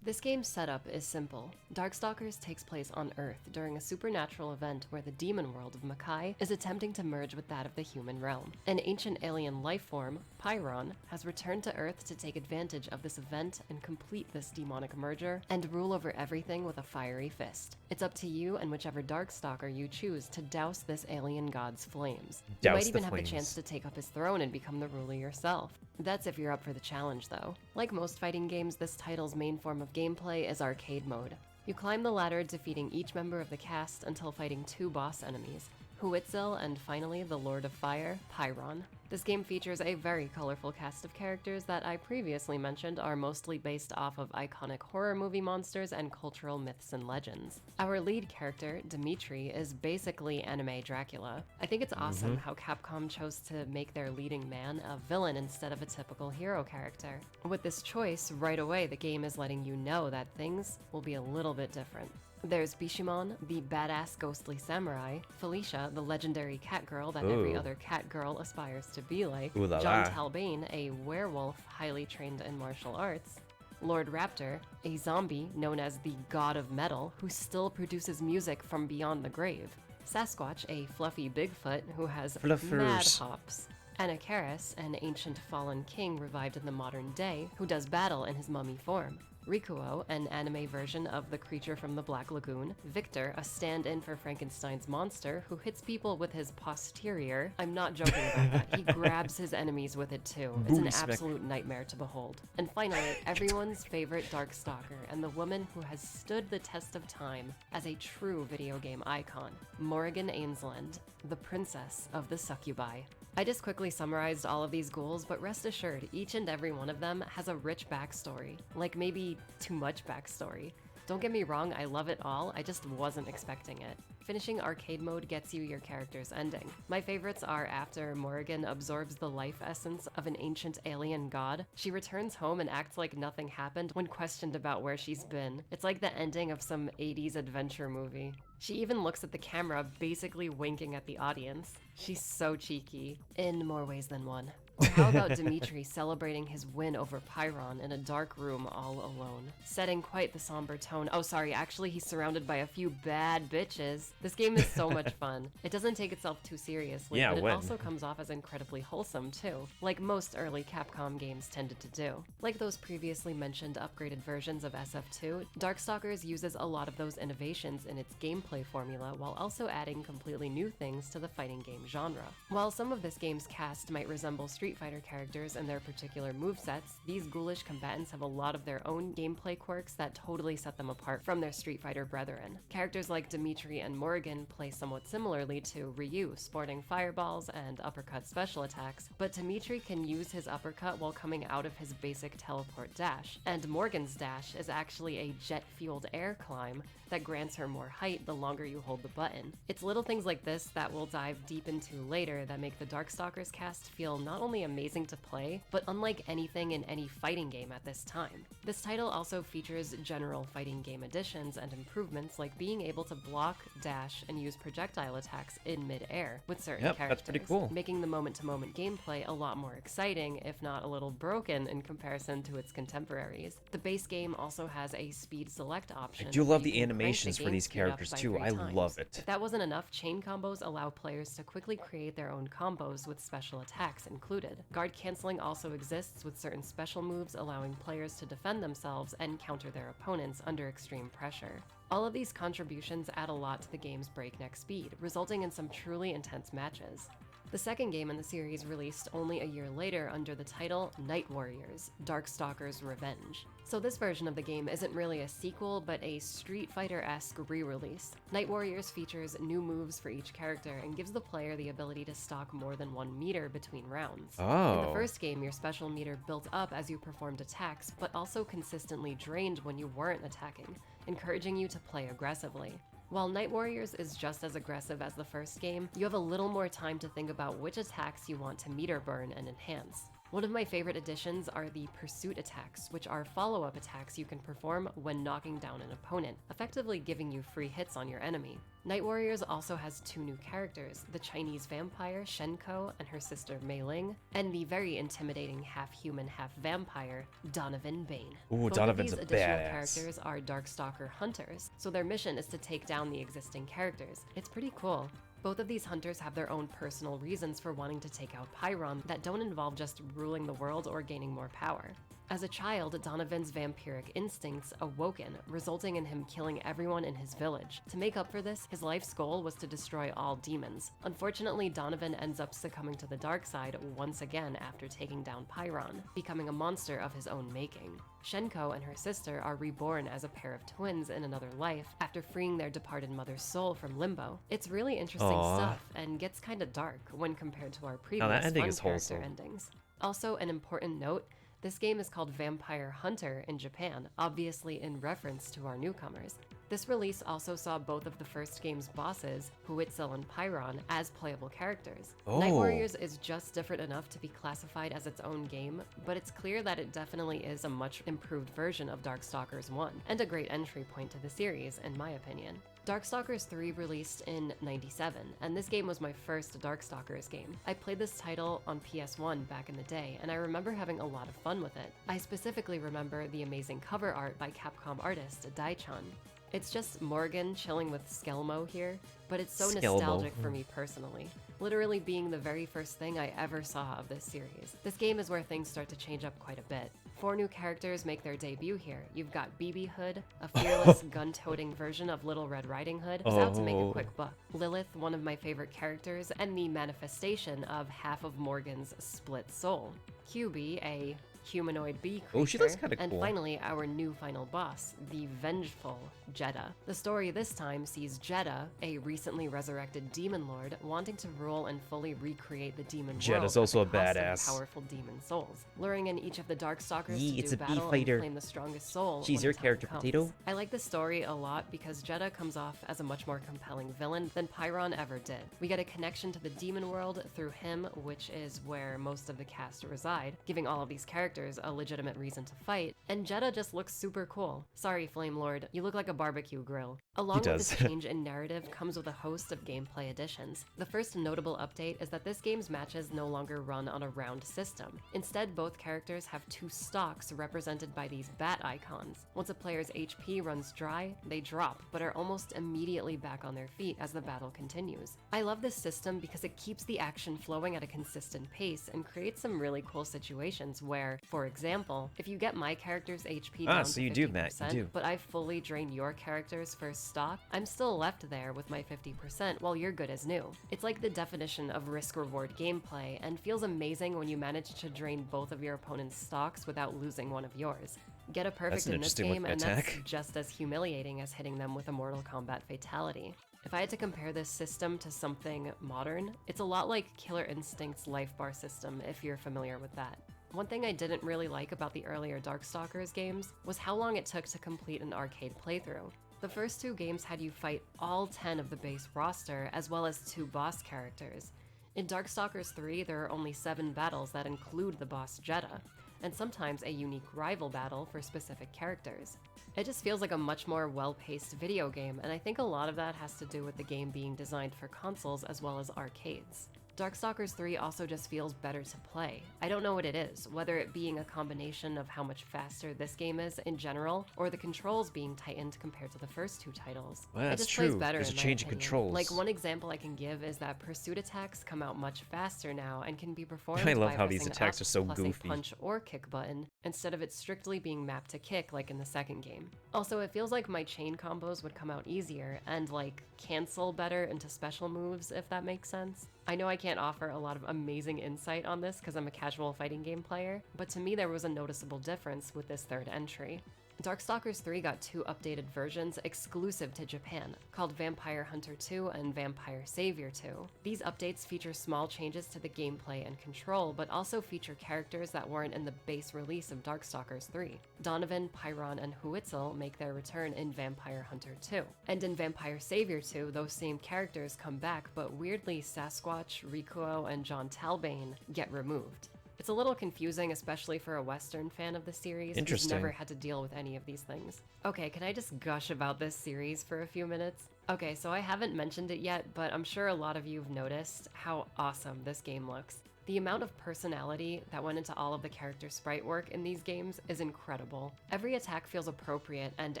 This game's setup is simple. Darkstalkers takes place on Earth during a supernatural event where the demon world of Makai is attempting to merge with that of the human realm. An ancient alien life form, Pyron, has returned to Earth to take advantage of this event and complete this demonic merger and rule over everything with a fiery fist. It's up to you and whichever Darkstalker you choose to douse this alien god's flames. You might even have the chance to take up his throne and become the ruler yourself. That's if you're up for the challenge though. Like most fighting games, this title's main form of gameplay is arcade mode. You climb the ladder defeating each member of the cast until fighting 2 boss enemies, Huitzil and finally the Lord of Fire, Pyron. This game features a very colorful cast of characters that I previously mentioned are mostly based off of iconic horror movie monsters and cultural myths and legends. Our lead character, Dimitri, is basically anime Dracula. I think it's awesome how Capcom chose to make their leading man a villain instead of a typical hero character. With this choice, right away the game is letting you know that things will be a little bit different. There's Bishimon, the badass ghostly samurai, Felicia, the legendary cat girl that every other cat girl aspires to be like, Ooh la John la. Talbane, a werewolf highly trained in martial arts, Lord Raptor, a zombie known as the God of Metal who still produces music from beyond the grave, Sasquatch, a fluffy Bigfoot who has mad Fluffers. hops, Anakaris, an ancient fallen king revived in the modern day who does battle in his mummy form, Rikuo, an anime version of the creature from the Black Lagoon, Victor, a stand-in for Frankenstein's monster who hits people with his posterior. I'm not joking about that. He grabs his enemies with it too. It's an Booty smack. absolute nightmare to behold. And finally, everyone's favorite Darkstalker and the woman who has stood the test of time as a true video game icon, Morrigan Ainsland, the princess of the succubi. I just quickly summarized all of these ghouls, but rest assured, each and every one of them has a rich backstory. Like maybe too much backstory. Don't get me wrong, I love it all, I just wasn't expecting it. Finishing arcade mode gets you your character's ending. My favorites are after Morrigan absorbs the life essence of an ancient alien god. She returns home and acts like nothing happened when questioned about where she's been. It's like the ending of some 80s adventure movie. She even looks at the camera, basically winking at the audience. She's so cheeky, in more ways than one. Or how about Dimitri celebrating his win over Pyron in a dark room all alone, setting quite the somber tone. Oh, sorry, actually he's surrounded by a few bad bitches. This game is so much fun. It doesn't take itself too seriously, but it also comes off as incredibly wholesome too, like most early Capcom games tended to do. Like those previously mentioned upgraded versions of SF2, Darkstalkers uses a lot of those innovations in its gameplay formula while also adding completely new things to the fighting game genre. While some of this game's cast might resemble Street Fighter characters and their particular movesets, these ghoulish combatants have a lot of their own gameplay quirks that totally set them apart from their Street Fighter brethren. Characters like Dimitri and Morrigan play somewhat similarly to Ryu, sporting fireballs and uppercut special attacks, but Dimitri can use his uppercut while coming out of his basic teleport dash, and Morgan's dash is actually a jet-fueled air climb that grants her more height the longer you hold the button. It's little things like this that we'll dive deep into later that make the Darkstalkers cast feel not only amazing to play, but unlike anything in any fighting game at this time. This title also features general fighting game additions and improvements like being able to block, dash, and use projectile attacks in mid-air with certain characters, that's pretty cool. making the moment-to-moment gameplay a lot more exciting, if not a little broken in comparison to its contemporaries. The base game also has a speed select option. I do love where the you can crank animations for game these speed up characters by too. 3 I times. love it. If that wasn't enough, chain combos allow players to quickly create their own combos with special attacks included. Guard canceling also exists with certain special moves allowing players to defend themselves and counter their opponents under extreme pressure. All of these contributions add a lot to the game's breakneck speed, resulting in some truly intense matches. The second game in the series released only a year later under the title Night Warriors: Darkstalkers' Revenge. So this version of the game isn't really a sequel, but a Street Fighter-esque re-release. Night Warriors features new moves for each character and gives the player the ability to stalk more than 1 meter between rounds. In the first game, your special meter built up as you performed attacks, but also consistently drained when you weren't attacking, encouraging you to play aggressively. While Night Warriors is just as aggressive as the first game, you have a little more time to think about which attacks you want to meter burn and enhance. One of my favorite additions are the pursuit attacks, which are follow-up attacks you can perform when knocking down an opponent, effectively giving you free hits on your enemy. Night Warriors also has 2 new characters, the Chinese vampire Shenko and her sister Mei Ling, and the very intimidating half-human, half-vampire Donovan Bane. Ooh, Both Donovan's of a these additional badass. characters are Darkstalker hunters, so their mission is to take down the existing characters. It's pretty cool. Both of these hunters have their own personal reasons for wanting to take out Pyron that don't involve just ruling the world or gaining more power. As a child, Donovan's vampiric instincts awoken, resulting in him killing everyone in his village. To make up for this, his life's goal was to destroy all demons. Unfortunately, Donovan ends up succumbing to the dark side once again after taking down Pyron, becoming a monster of his own making. Shenko and her sister are reborn as a pair of twins in another life after freeing their departed mother's soul from limbo. It's really interesting stuff and gets kinda dark when compared to our previous that ending fun is character wholesome. endings. Also, an important note, this game is called Vampire Hunter in Japan, obviously in reference to our newcomers. This release also saw both of the first game's bosses, Huitzel and Pyron, as playable characters. Night Warriors is just different enough to be classified as its own game, but it's clear that it definitely is a much improved version of Darkstalkers 1, and a great entry point to the series, in my opinion. Darkstalkers 3 released in '97, and this game was my first Darkstalkers game. I played this title on PS1 back in the day, and I remember having a lot of fun with it. I specifically remember the amazing cover art by Capcom artist Daichan. It's just Morgan chilling with Skelmo here, but it's so nostalgic for me personally, literally being the very first thing I ever saw of this series. This game is where things start to change up quite a bit. 4 new characters make their debut here. You've got BB Hood, a fearless gun-toting version of Little Red Riding Hood, who's out to make a quick buck. Lilith, one of my favorite characters, and the manifestation of half of Morgan's split soul. QB, a humanoid bee creature. Oh, she looks kinda And cool. finally, our new final boss, the vengeful Jeddah. The story this time sees Jeddah, a recently resurrected demon lord, wanting to rule and fully recreate the demon Jeddah's world also at the a cost of badass. powerful demon souls, luring in each of the Darkstalkers Yee, to it's do a bee battle fighter. and claim the strongest soul. She's when your the time character, comes. Potato? I like this story a lot because Jeddah comes off as a much more compelling villain than Pyron ever did. We get a connection to the demon world through him, which is where most of the cast reside, giving all of these characters a legitimate reason to fight, and Jeddah just looks super cool. Sorry, Flame Lord, you look like a barbecue grill. Along with does. this change in narrative comes with a host of gameplay additions. The first notable update is that this game's matches no longer run on a round system. Instead, both characters have 2 stocks represented by these bat icons. Once a player's HP runs dry, they drop, but are almost immediately back on their feet as the battle continues. I love this system because it keeps the action flowing at a consistent pace and creates some really cool situations where, for example, if you get my character's HP down so to you 50%, do, Matt, you do. but I fully drain your character's first stock, I'm still left there with my 50% while you're good as new. It's like the definition of risk-reward gameplay, and feels amazing when you manage to drain both of your opponent's stocks without losing one of yours. Get a perfect an in this interesting game, and looking that's attack. just as humiliating as hitting them with a Mortal Kombat fatality. If I had to compare this system to something modern, it's a lot like Killer Instinct's life bar system, if you're familiar with that. One thing I didn't really like about the earlier Darkstalkers games was how long it took to complete an arcade playthrough. The first 2 games had you fight all 10 of the base roster, as well as 2 boss characters. In Darkstalkers 3, there are only 7 battles that include the boss Jeddah, and sometimes a unique rival battle for specific characters. It just feels like a much more well-paced video game, and I think a lot of that has to do with the game being designed for consoles as well as arcades. Darkstalkers 3 also just feels better to play. I don't know what it is, whether it being a combination of how much faster this game is in general, or the controls being tightened compared to the first 2 titles. Well, it that's just plays true. better There's a in my change in opinion. controls. Like, one example I can give is that pursuit attacks come out much faster now and can be performed I love by how these pressing attacks up are so plus goofy. a punch or kick button, instead of it strictly being mapped to kick like in the second game. Also, it feels like my chain combos would come out easier and, like, cancel better into special moves, if that makes sense. I know I can't offer a lot of amazing insight on this because I'm a casual fighting game player, but to me there was a noticeable difference with this 3rd entry. Darkstalkers 3 got 2 updated versions exclusive to Japan, called Vampire Hunter 2 and Vampire Savior 2. These updates feature small changes to the gameplay and control, but also feature characters that weren't in the base release of Darkstalkers 3. Donovan, Pyron, and Huitzel make their return in Vampire Hunter 2. And in Vampire Savior 2, those same characters come back, but weirdly Sasquatch, Rikuo, and John Talbane get removed. It's a little confusing, especially for a Western fan of the series who's never had to deal with any of these things. Okay, can I just gush about this series for a few minutes? Okay, so I haven't mentioned it yet, but I'm sure a lot of you have noticed how awesome this game looks. The amount of personality that went into all of the character sprite work in these games is incredible. Every attack feels appropriate and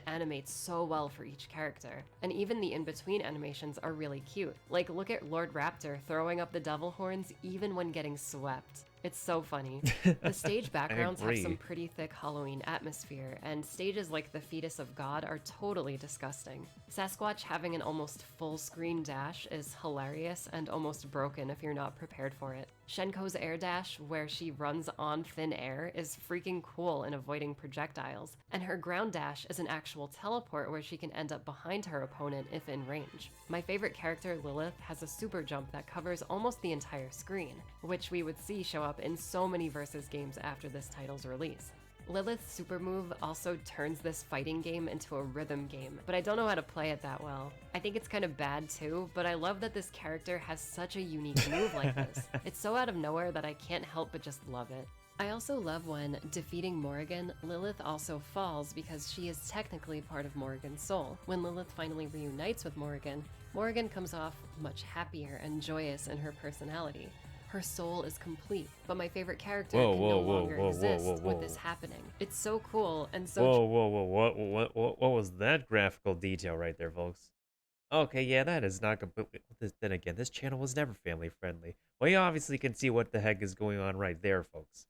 animates so well for each character. And even the in-between animations are really cute. Like, look at Lord Raptor throwing up the devil horns even when getting swept. It's so funny. The stage backgrounds have some pretty thick Halloween atmosphere, and stages like the Fetus of God are totally disgusting. Sasquatch having an almost full screen dash is hilarious and almost broken if you're not prepared for it. Shenko's air dash, where she runs on thin air, is freaking cool in avoiding projectiles, and her ground dash is an actual teleport where she can end up behind her opponent if in range. My favorite character, Lilith, has a super jump that covers almost the entire screen, which we would see show up in so many Versus games after this title's release. Lilith's super move also turns this fighting game into a rhythm game, but I don't know how to play it that well. I think it's kind of bad too, but I love that this character has such a unique move like this. It's so out of nowhere that I can't help but just love it. I also love when, defeating Morrigan, Lilith also falls because she is technically part of Morrigan's soul. When Lilith finally reunites with Morrigan, Morrigan comes off much happier and joyous in her personality. Her soul is complete, but my favorite character can no longer exist with this happening. It's so cool and so... What was that graphical detail right there, folks? Okay, yeah, that is not completely... Then again, this channel was never family friendly. Well, you obviously can see what the heck is going on right there, folks.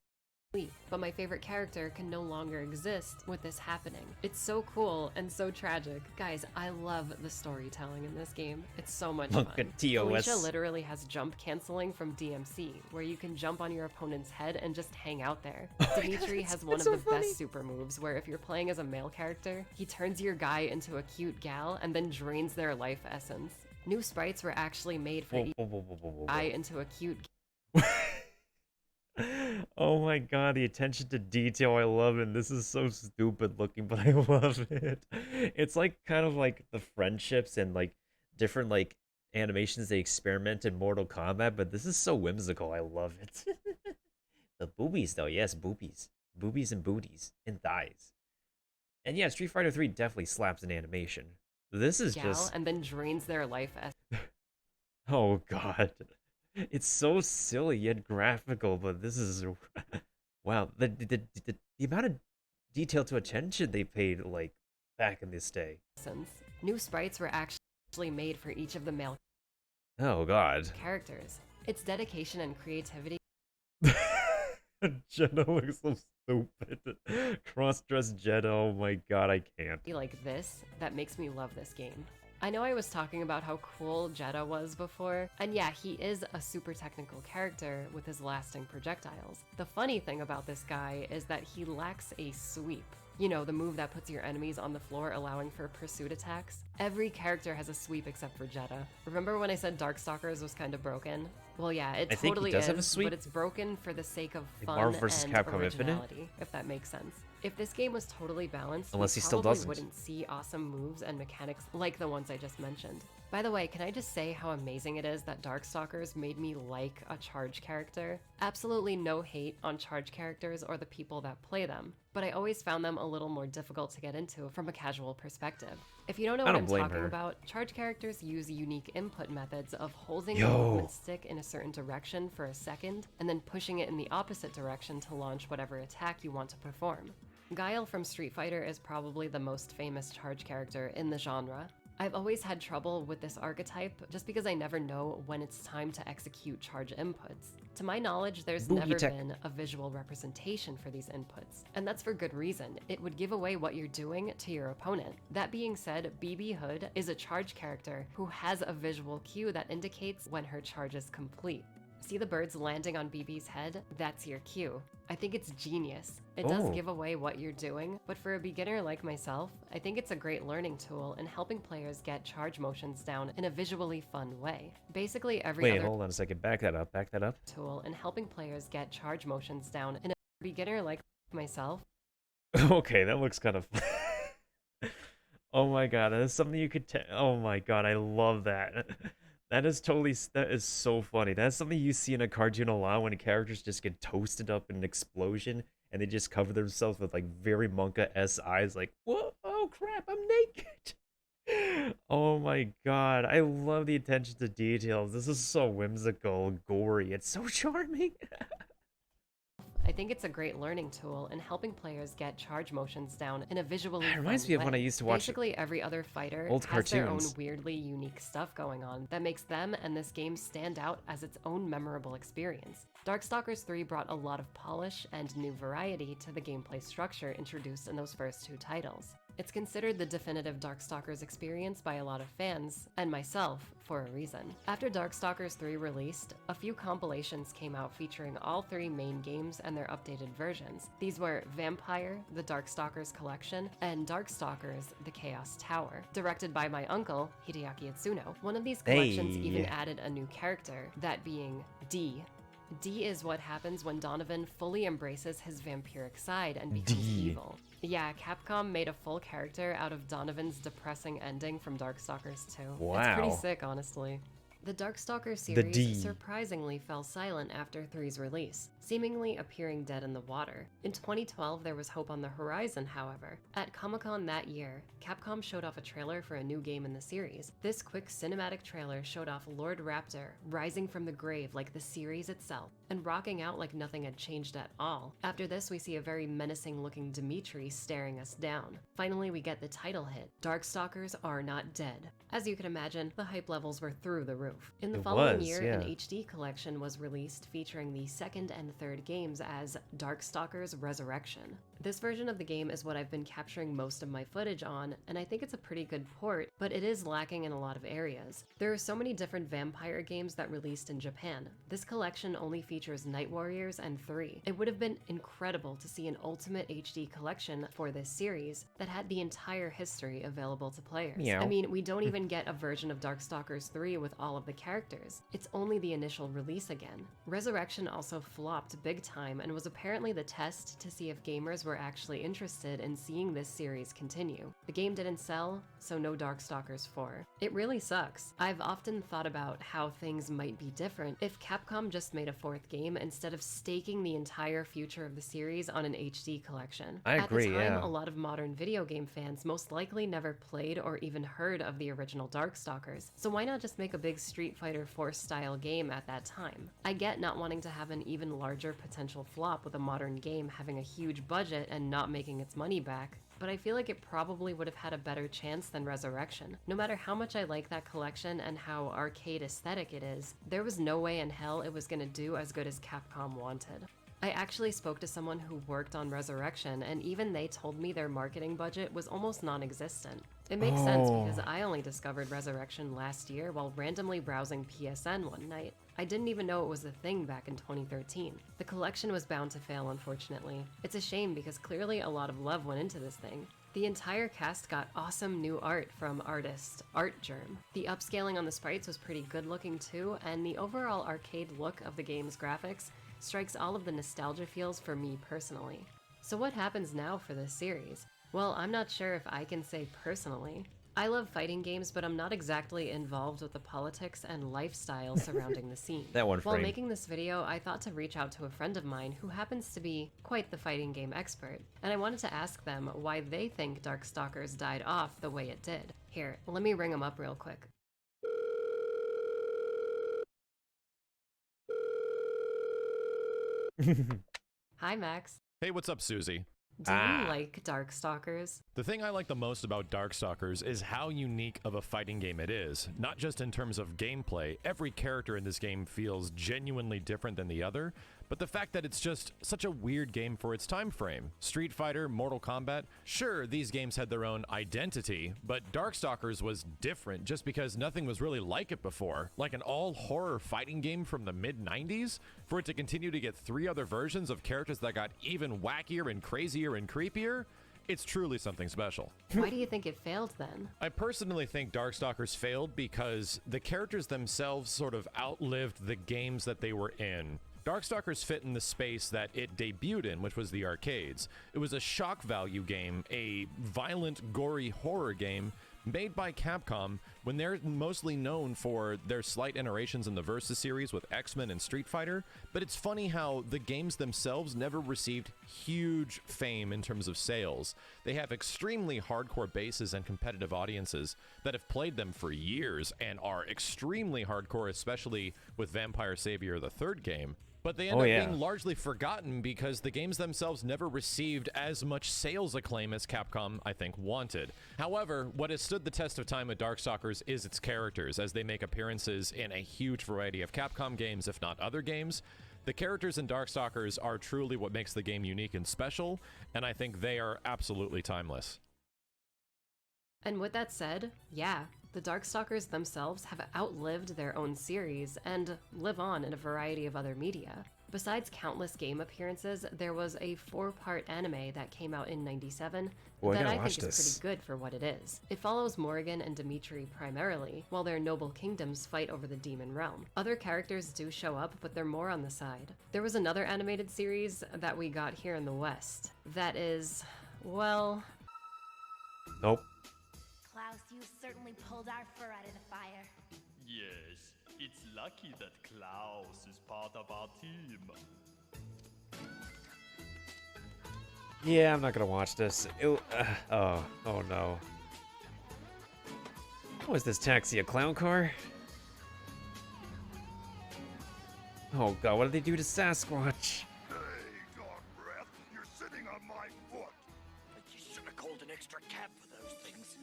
But my favorite character can no longer exist with this happening. It's so cool and so tragic. Guys, I love the storytelling in this game. It's so much fun. Alicia literally has jump canceling from DMC, where you can jump on your opponent's head and just hang out there. Dimitri has one of the best super moves, where if you're playing as a male character, he turns your guy into a cute gal and then drains their life essence. New sprites were actually made for each guy into a cute Oh my god, the attention to detail, I love it. This is so stupid looking, but I love it. It's like kind of like the friendships and like different like animations they experiment in Mortal Kombat, but this is so whimsical. I love it. The boobies though, yes, boobies. Boobies and booties and thighs. And yeah, Street Fighter 3 definitely slaps an animation. This is just and then drains their life essence. Oh god. It's so silly yet graphical, but this is wow. The amount of detail to attention they paid like back in this day. New sprites were actually made for each of the male characters. It's dedication and creativity. Jenna looks so stupid. Cross-dressed Jenna, oh my god, I can't. Like this that makes me love this game. I know I was talking about how cool Jeddah was before, and yeah, he is a super technical character with his lasting projectiles. The funny thing about this guy is that he lacks a sweep. You know, the move that puts your enemies on the floor, allowing for pursuit attacks. Every character has a sweep except for Jeddah. Remember when I said Darkstalkers was kind of broken? Well, yeah, it totally is, but it's broken for the sake of fun and originality, if that makes sense. If this game was totally balanced, unless he still probably wouldn't see awesome moves and mechanics like the ones I just mentioned. By the way, can I just say how amazing it is that Darkstalkers made me like a charge character? Absolutely no hate on charge characters or the people that play them, but I always found them a little more difficult to get into from a casual perspective. If you don't know what I'm talking about, charge characters use unique input methods of holding the movement stick in a certain direction for a second, and then pushing it in the opposite direction to launch whatever attack you want to perform. Guile from Street Fighter is probably the most famous charge character in the genre. I've always had trouble with this archetype just because I never know when it's time to execute charge inputs. To my knowledge, there's never been a visual representation for these inputs, and that's for good reason. It would give away what you're doing to your opponent. That being said, BB Hood is a charge character who has a visual cue that indicates when her charge is complete. See the birds landing on BB's head? That's your cue. I think it's genius. It does give away what you're doing, but for a beginner like myself, I think it's a great learning tool in helping players get charge motions down in a visually fun way. Basically every other hold on a second, back that up. Tool in helping players get charge motions down in a beginner like myself. Okay, that looks kind of oh my god, that's something you could oh my god, I love that. That is totally, that is so funny. That's something you see in a cartoon a lot when characters just get toasted up in an explosion and they just cover themselves with like very manga-esque eyes like, whoa, oh crap, I'm naked. Oh my god, I love the attention to details. This is so whimsical, gory. It's so charming. I think it's a great learning tool in helping players get charge motions down in a visually It reminds fun me of when I way. used to watch Basically, every other fighter old has their own cartoons. weirdly unique stuff going on that makes them and this game stand out as its own memorable experience. Darkstalkers 3 brought a lot of polish and new variety to the gameplay structure introduced in those first two titles. It's considered the definitive Darkstalkers experience by a lot of fans, and myself, for a reason. After Darkstalkers 3 released, a few compilations came out featuring all three main games and their updated versions. These were Vampire, the Darkstalkers Collection, and Darkstalkers, the Chaos Tower. Directed by my uncle, Hideaki Itsuno, one of these collections even added a new character, that being D. D is what happens when Donovan fully embraces his vampiric side and becomes evil. Yeah, Capcom made a full character out of Donovan's depressing ending from Darkstalkers 2. Wow. It's pretty sick, honestly. The Darkstalkers series surprisingly fell silent after 3's release, seemingly appearing dead in the water. In 2012, there was hope on the horizon, however. At Comic-Con that year, Capcom showed off a trailer for a new game in the series. This quick cinematic trailer showed off Lord Raptor rising from the grave like the series itself, and rocking out like nothing had changed at all. After this, we see a very menacing-looking Dimitri staring us down. Finally, we get the title hit, Darkstalkers Are Not Dead. As you can imagine, the hype levels were through the roof. In the following year, an HD collection was released featuring the second and third games as Darkstalkers Resurrection. This version of the game is what I've been capturing most of my footage on, and I think it's a pretty good port, but it is lacking in a lot of areas. There are so many different vampire games that released in Japan. This collection only features Night Warriors and 3. It would have been incredible to see an ultimate HD collection for this series that had the entire history available to players. Meow. I mean, we don't even get a version of Darkstalkers 3 with all of the characters. It's only the initial release again. Resurrection also flopped big time and was apparently the test to see if gamers were actually interested in seeing this series continue. The game didn't sell, so no Darkstalkers 4. It really sucks. I've often thought about how things might be different if Capcom just made a fourth game instead of staking the entire future of the series on an HD collection. I agree, At the time, yeah. a lot of modern video game fans most likely never played or even heard of the original Darkstalkers, so why not just make a big Street Fighter 4 style game at that time? I get not wanting to have an even larger potential flop with a modern game having a huge budget and not making its money back, but I feel like it probably would have had a better chance than Resurrection. No matter how much I like that collection and how arcade aesthetic it is, there was no way in hell it was gonna do as good as Capcom wanted. I actually spoke to someone who worked on Resurrection, and even they told me their marketing budget was almost non-existent. It makes sense because I only discovered Resurrection last year while randomly browsing PSN one night. I didn't even know it was a thing back in 2013. The collection was bound to fail, unfortunately. It's a shame because clearly a lot of love went into this thing. The entire cast got awesome new art from artist Artgerm. The upscaling on the sprites was pretty good looking too, and the overall arcade look of the game's graphics strikes all of the nostalgia feels for me personally. So what happens now for this series? Well, I'm not sure if I can say personally. I love fighting games, but I'm not exactly involved with the politics and lifestyle surrounding the scene. That one While frame. making this video, I thought to reach out to a friend of mine who happens to be quite the fighting game expert, and I wanted to ask them why they think Darkstalkers died off the way it did. Here, let me ring them up real quick. Hi, Max. Hey, what's up, Susie? Do you like Darkstalkers? The thing I like the most about Darkstalkers is how unique of a fighting game it is. Not just in terms of gameplay, every character in this game feels genuinely different than the other, but the fact that it's just such a weird game for its time frame. Street Fighter, Mortal Kombat, sure, these games had their own identity, but Darkstalkers was different just because nothing was really like it before. Like an all-horror fighting game from the mid-90s? For it to continue to get 3 other versions of characters that got even wackier and crazier and creepier? It's truly something special. Why do you think it failed then? I personally think Darkstalkers failed because the characters themselves sort of outlived the games that they were in. Darkstalkers fit in the space that it debuted in, which was the arcades. It was a shock value game, a violent, gory horror game Made by Capcom, when they're mostly known for their slight iterations in the Versus series with X-Men and Street Fighter, but it's funny how the games themselves never received huge fame in terms of sales. They have extremely hardcore bases and competitive audiences that have played them for years and are extremely hardcore, especially with Vampire Savior, the third game. But they end up being largely forgotten because the games themselves never received as much sales acclaim as Capcom, I think, wanted. However, what has stood the test of time with Darkstalkers is its characters, as they make appearances in a huge variety of Capcom games, if not other games. The characters in Darkstalkers are truly what makes the game unique and special, and I think they are absolutely timeless. And with that said, yeah, the Darkstalkers themselves have outlived their own series and live on in a variety of other media. Besides countless game appearances, there was a 4-part anime that came out in '97 that I think is pretty good for what it is. It follows Morrigan and Dimitri primarily, while their noble kingdoms fight over the demon realm. Other characters do show up, but they're more on the side. There was another animated series that we got here in the West that is, well... Nope. Klaus, you certainly pulled our fur out of the fire. Yes, it's lucky that Klaus is part of our team. Yeah, I'm not gonna watch this. Oh no. What is this taxi, a clown car? Oh god, what did they do to Sasquatch? Hey, God breath, you're sitting on my foot. You should have called an extra cab for those things.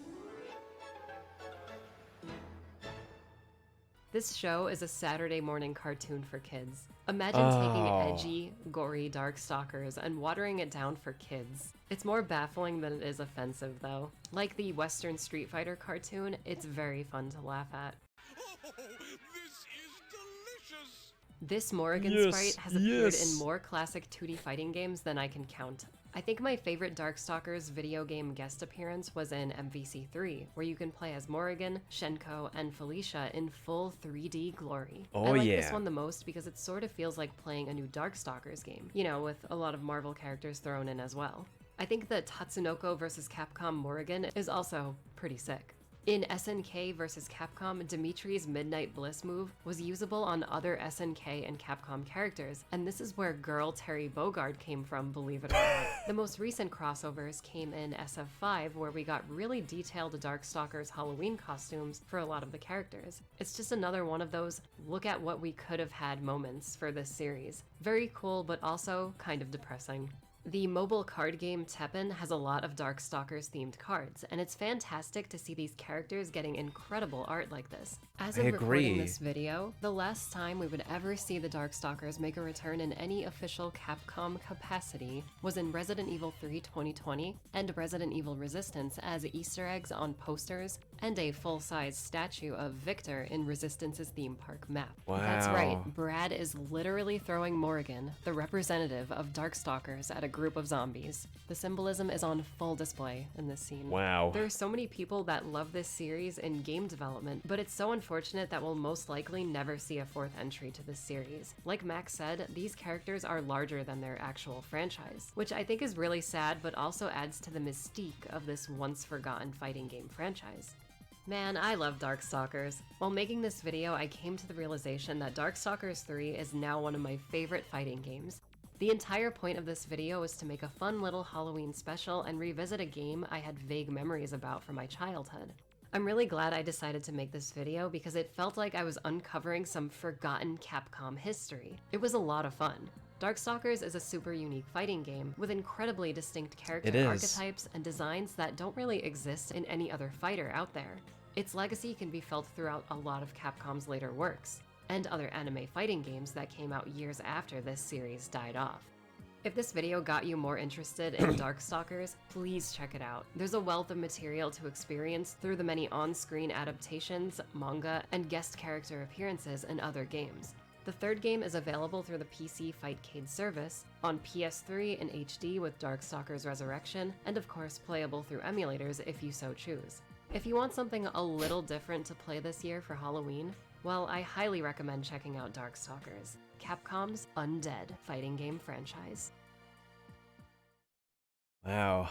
This show is a Saturday morning cartoon for kids. Imagine taking edgy, gory Darkstalkers and watering it down for kids. It's more baffling than it is offensive, though. Like the Western Street Fighter cartoon, it's very fun to laugh at. Oh, this is delicious! This Morrigan sprite has appeared in more classic 2D fighting games than I can count. I think my favorite Darkstalkers video game guest appearance was in MVC3, where you can play as Morrigan, Shenko, and Felicia in full 3D glory. I like this one the most because it sort of feels like playing a new Darkstalkers game, you know, with a lot of Marvel characters thrown in as well. I think the Tatsunoko vs. Capcom Morrigan is also pretty sick. In SNK vs. Capcom, Dimitri's Midnight Bliss move was usable on other SNK and Capcom characters, and this is where girl Terry Bogard came from, believe it or not. The most recent crossovers came in SF5, where we got really detailed Darkstalkers Halloween costumes for a lot of the characters. It's just another one of those look at what we could have had moments for this series. Very cool, but also kind of depressing. The mobile card game Teppen has a lot of Darkstalkers themed cards, and it's fantastic to see these characters getting incredible art like this. As of recording this video, the last time we would ever see the Darkstalkers make a return in any official Capcom capacity was in Resident Evil 3 2020 and Resident Evil Resistance as Easter eggs on posters and a full-size statue of Victor in Resistance's theme park map. Wow. That's right, Brad is literally throwing Morrigan, the representative of Darkstalkers, at a group of zombies. The symbolism is on full display in this scene. Wow. There are so many people that love this series in game development, but it's so unfortunate that we'll most likely never see a fourth entry to this series. Like Max said, these characters are larger than their actual franchise, which I think is really sad, but also adds to the mystique of this once-forgotten fighting game franchise. Man, I love Darkstalkers. While making this video, I came to the realization that Darkstalkers 3 is now one of my favorite fighting games. The entire point of this video is to make a fun little Halloween special and revisit a game I had vague memories about from my childhood. I'm really glad I decided to make this video because it felt like I was uncovering some forgotten Capcom history. It was a lot of fun. Darkstalkers is a super unique fighting game with incredibly distinct character archetypes and designs that don't really exist in any other fighter out there. Its legacy can be felt throughout a lot of Capcom's later works, and other anime fighting games that came out years after this series died off. If this video got you more interested in Darkstalkers, please check it out. There's a wealth of material to experience through the many on-screen adaptations, manga, and guest character appearances in other games. The third game is available through the PC Fightcade service, on PS3 in HD with Darkstalkers Resurrection, and of course playable through emulators if you so choose. If you want something a little different to play this year for Halloween, well, I highly recommend checking out Darkstalkers, Capcom's undead fighting game franchise. Wow.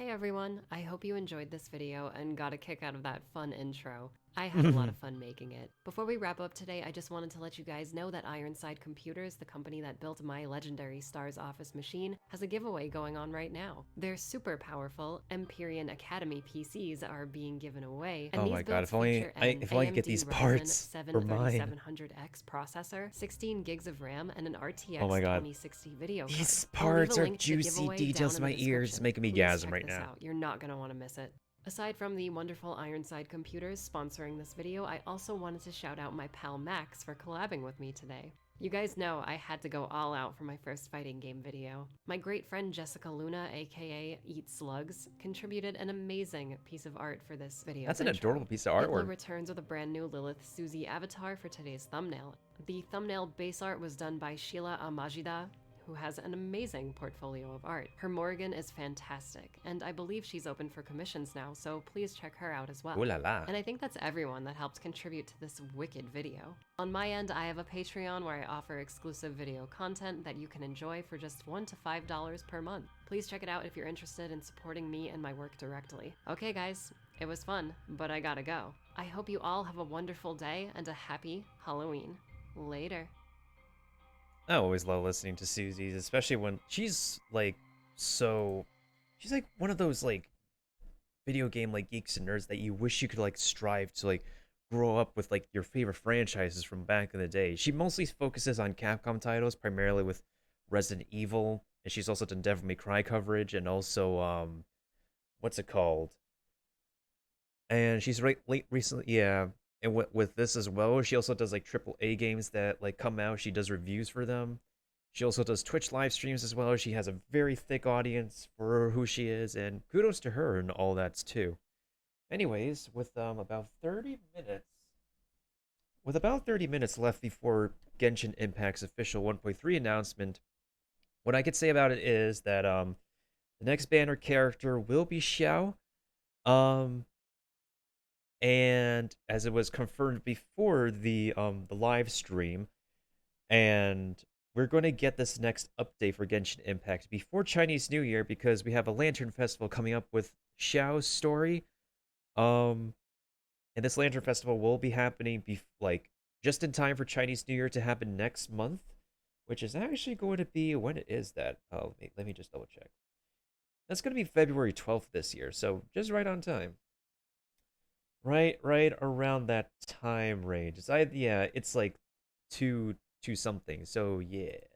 Hey everyone, I hope you enjoyed this video and got a kick out of that fun intro. I had a lot of fun making it. Before we wrap up today, I just wanted to let you guys know that Ironside Computers, the company that built my legendary Stars Office machine, has a giveaway going on right now. Their super powerful Empyrean Academy PCs are being given away, and Oh these my god, builds feature an if only I could get AMD these Ryzen parts for mine. 3700X processor, 16 gigs of RAM, and an Oh my RTX god. 2060 video card. These I'll leave a parts are link to the juicy giveaway details down to in my the ears. It's description. making me Please gasm check right this now. out. You're not going to want to miss it. Aside from the wonderful Ironside Computers sponsoring this video, I also wanted to shout out my pal Max for collabing with me today. You guys know I had to go all out for my first fighting game video. My great friend Jessica Luna, aka Eat Slugs, contributed an amazing piece of art for this video. That's an intro. adorable piece of Hitler artwork. returns with a brand new Lilith Susie avatar for today's thumbnail. The thumbnail base art was done by Sheila Amajida, who has an amazing portfolio of art. Her Morgan is fantastic, and I believe she's open for commissions now, so please check her out as well. Ooh la la. And I think that's everyone that helped contribute to this wicked video. On my end, I have a Patreon where I offer exclusive video content that you can enjoy for just $1 to $5 per month. Please check it out if you're interested in supporting me and my work directly. Okay guys, it was fun, but I gotta go. I hope you all have a wonderful day and a happy Halloween. Later. I always love listening to Susie's, especially when she's like she's like one of those like video game like geeks and nerds that you wish you could like strive to like grow up with like your favorite franchises from back in the day. She mostly focuses on Capcom titles, primarily with Resident Evil, and she's also done Devil May Cry coverage and also what's it called? And she's recently, yeah. And with this as well, she also does like AAA games that like come out. She does reviews for them. She also does Twitch live streams as well. She has a very thick audience for who she is, and kudos to her and all that too. Anyways, with about 30 minutes left before Genshin Impact's official 1.3 announcement, what I could say about it is that the next banner character will be Xiao. And as it was confirmed before the live stream, and we're going to get this next update for Genshin Impact before Chinese New Year because we have a Lantern Festival coming up with Xiao's story. And this Lantern Festival will be happening like just in time for Chinese New Year to happen next month, which is actually going to be, when is that? Oh, let me just double check. That's going to be February 12th this year, so just right on time. Right around that time range. It's like 2 something. So yeah.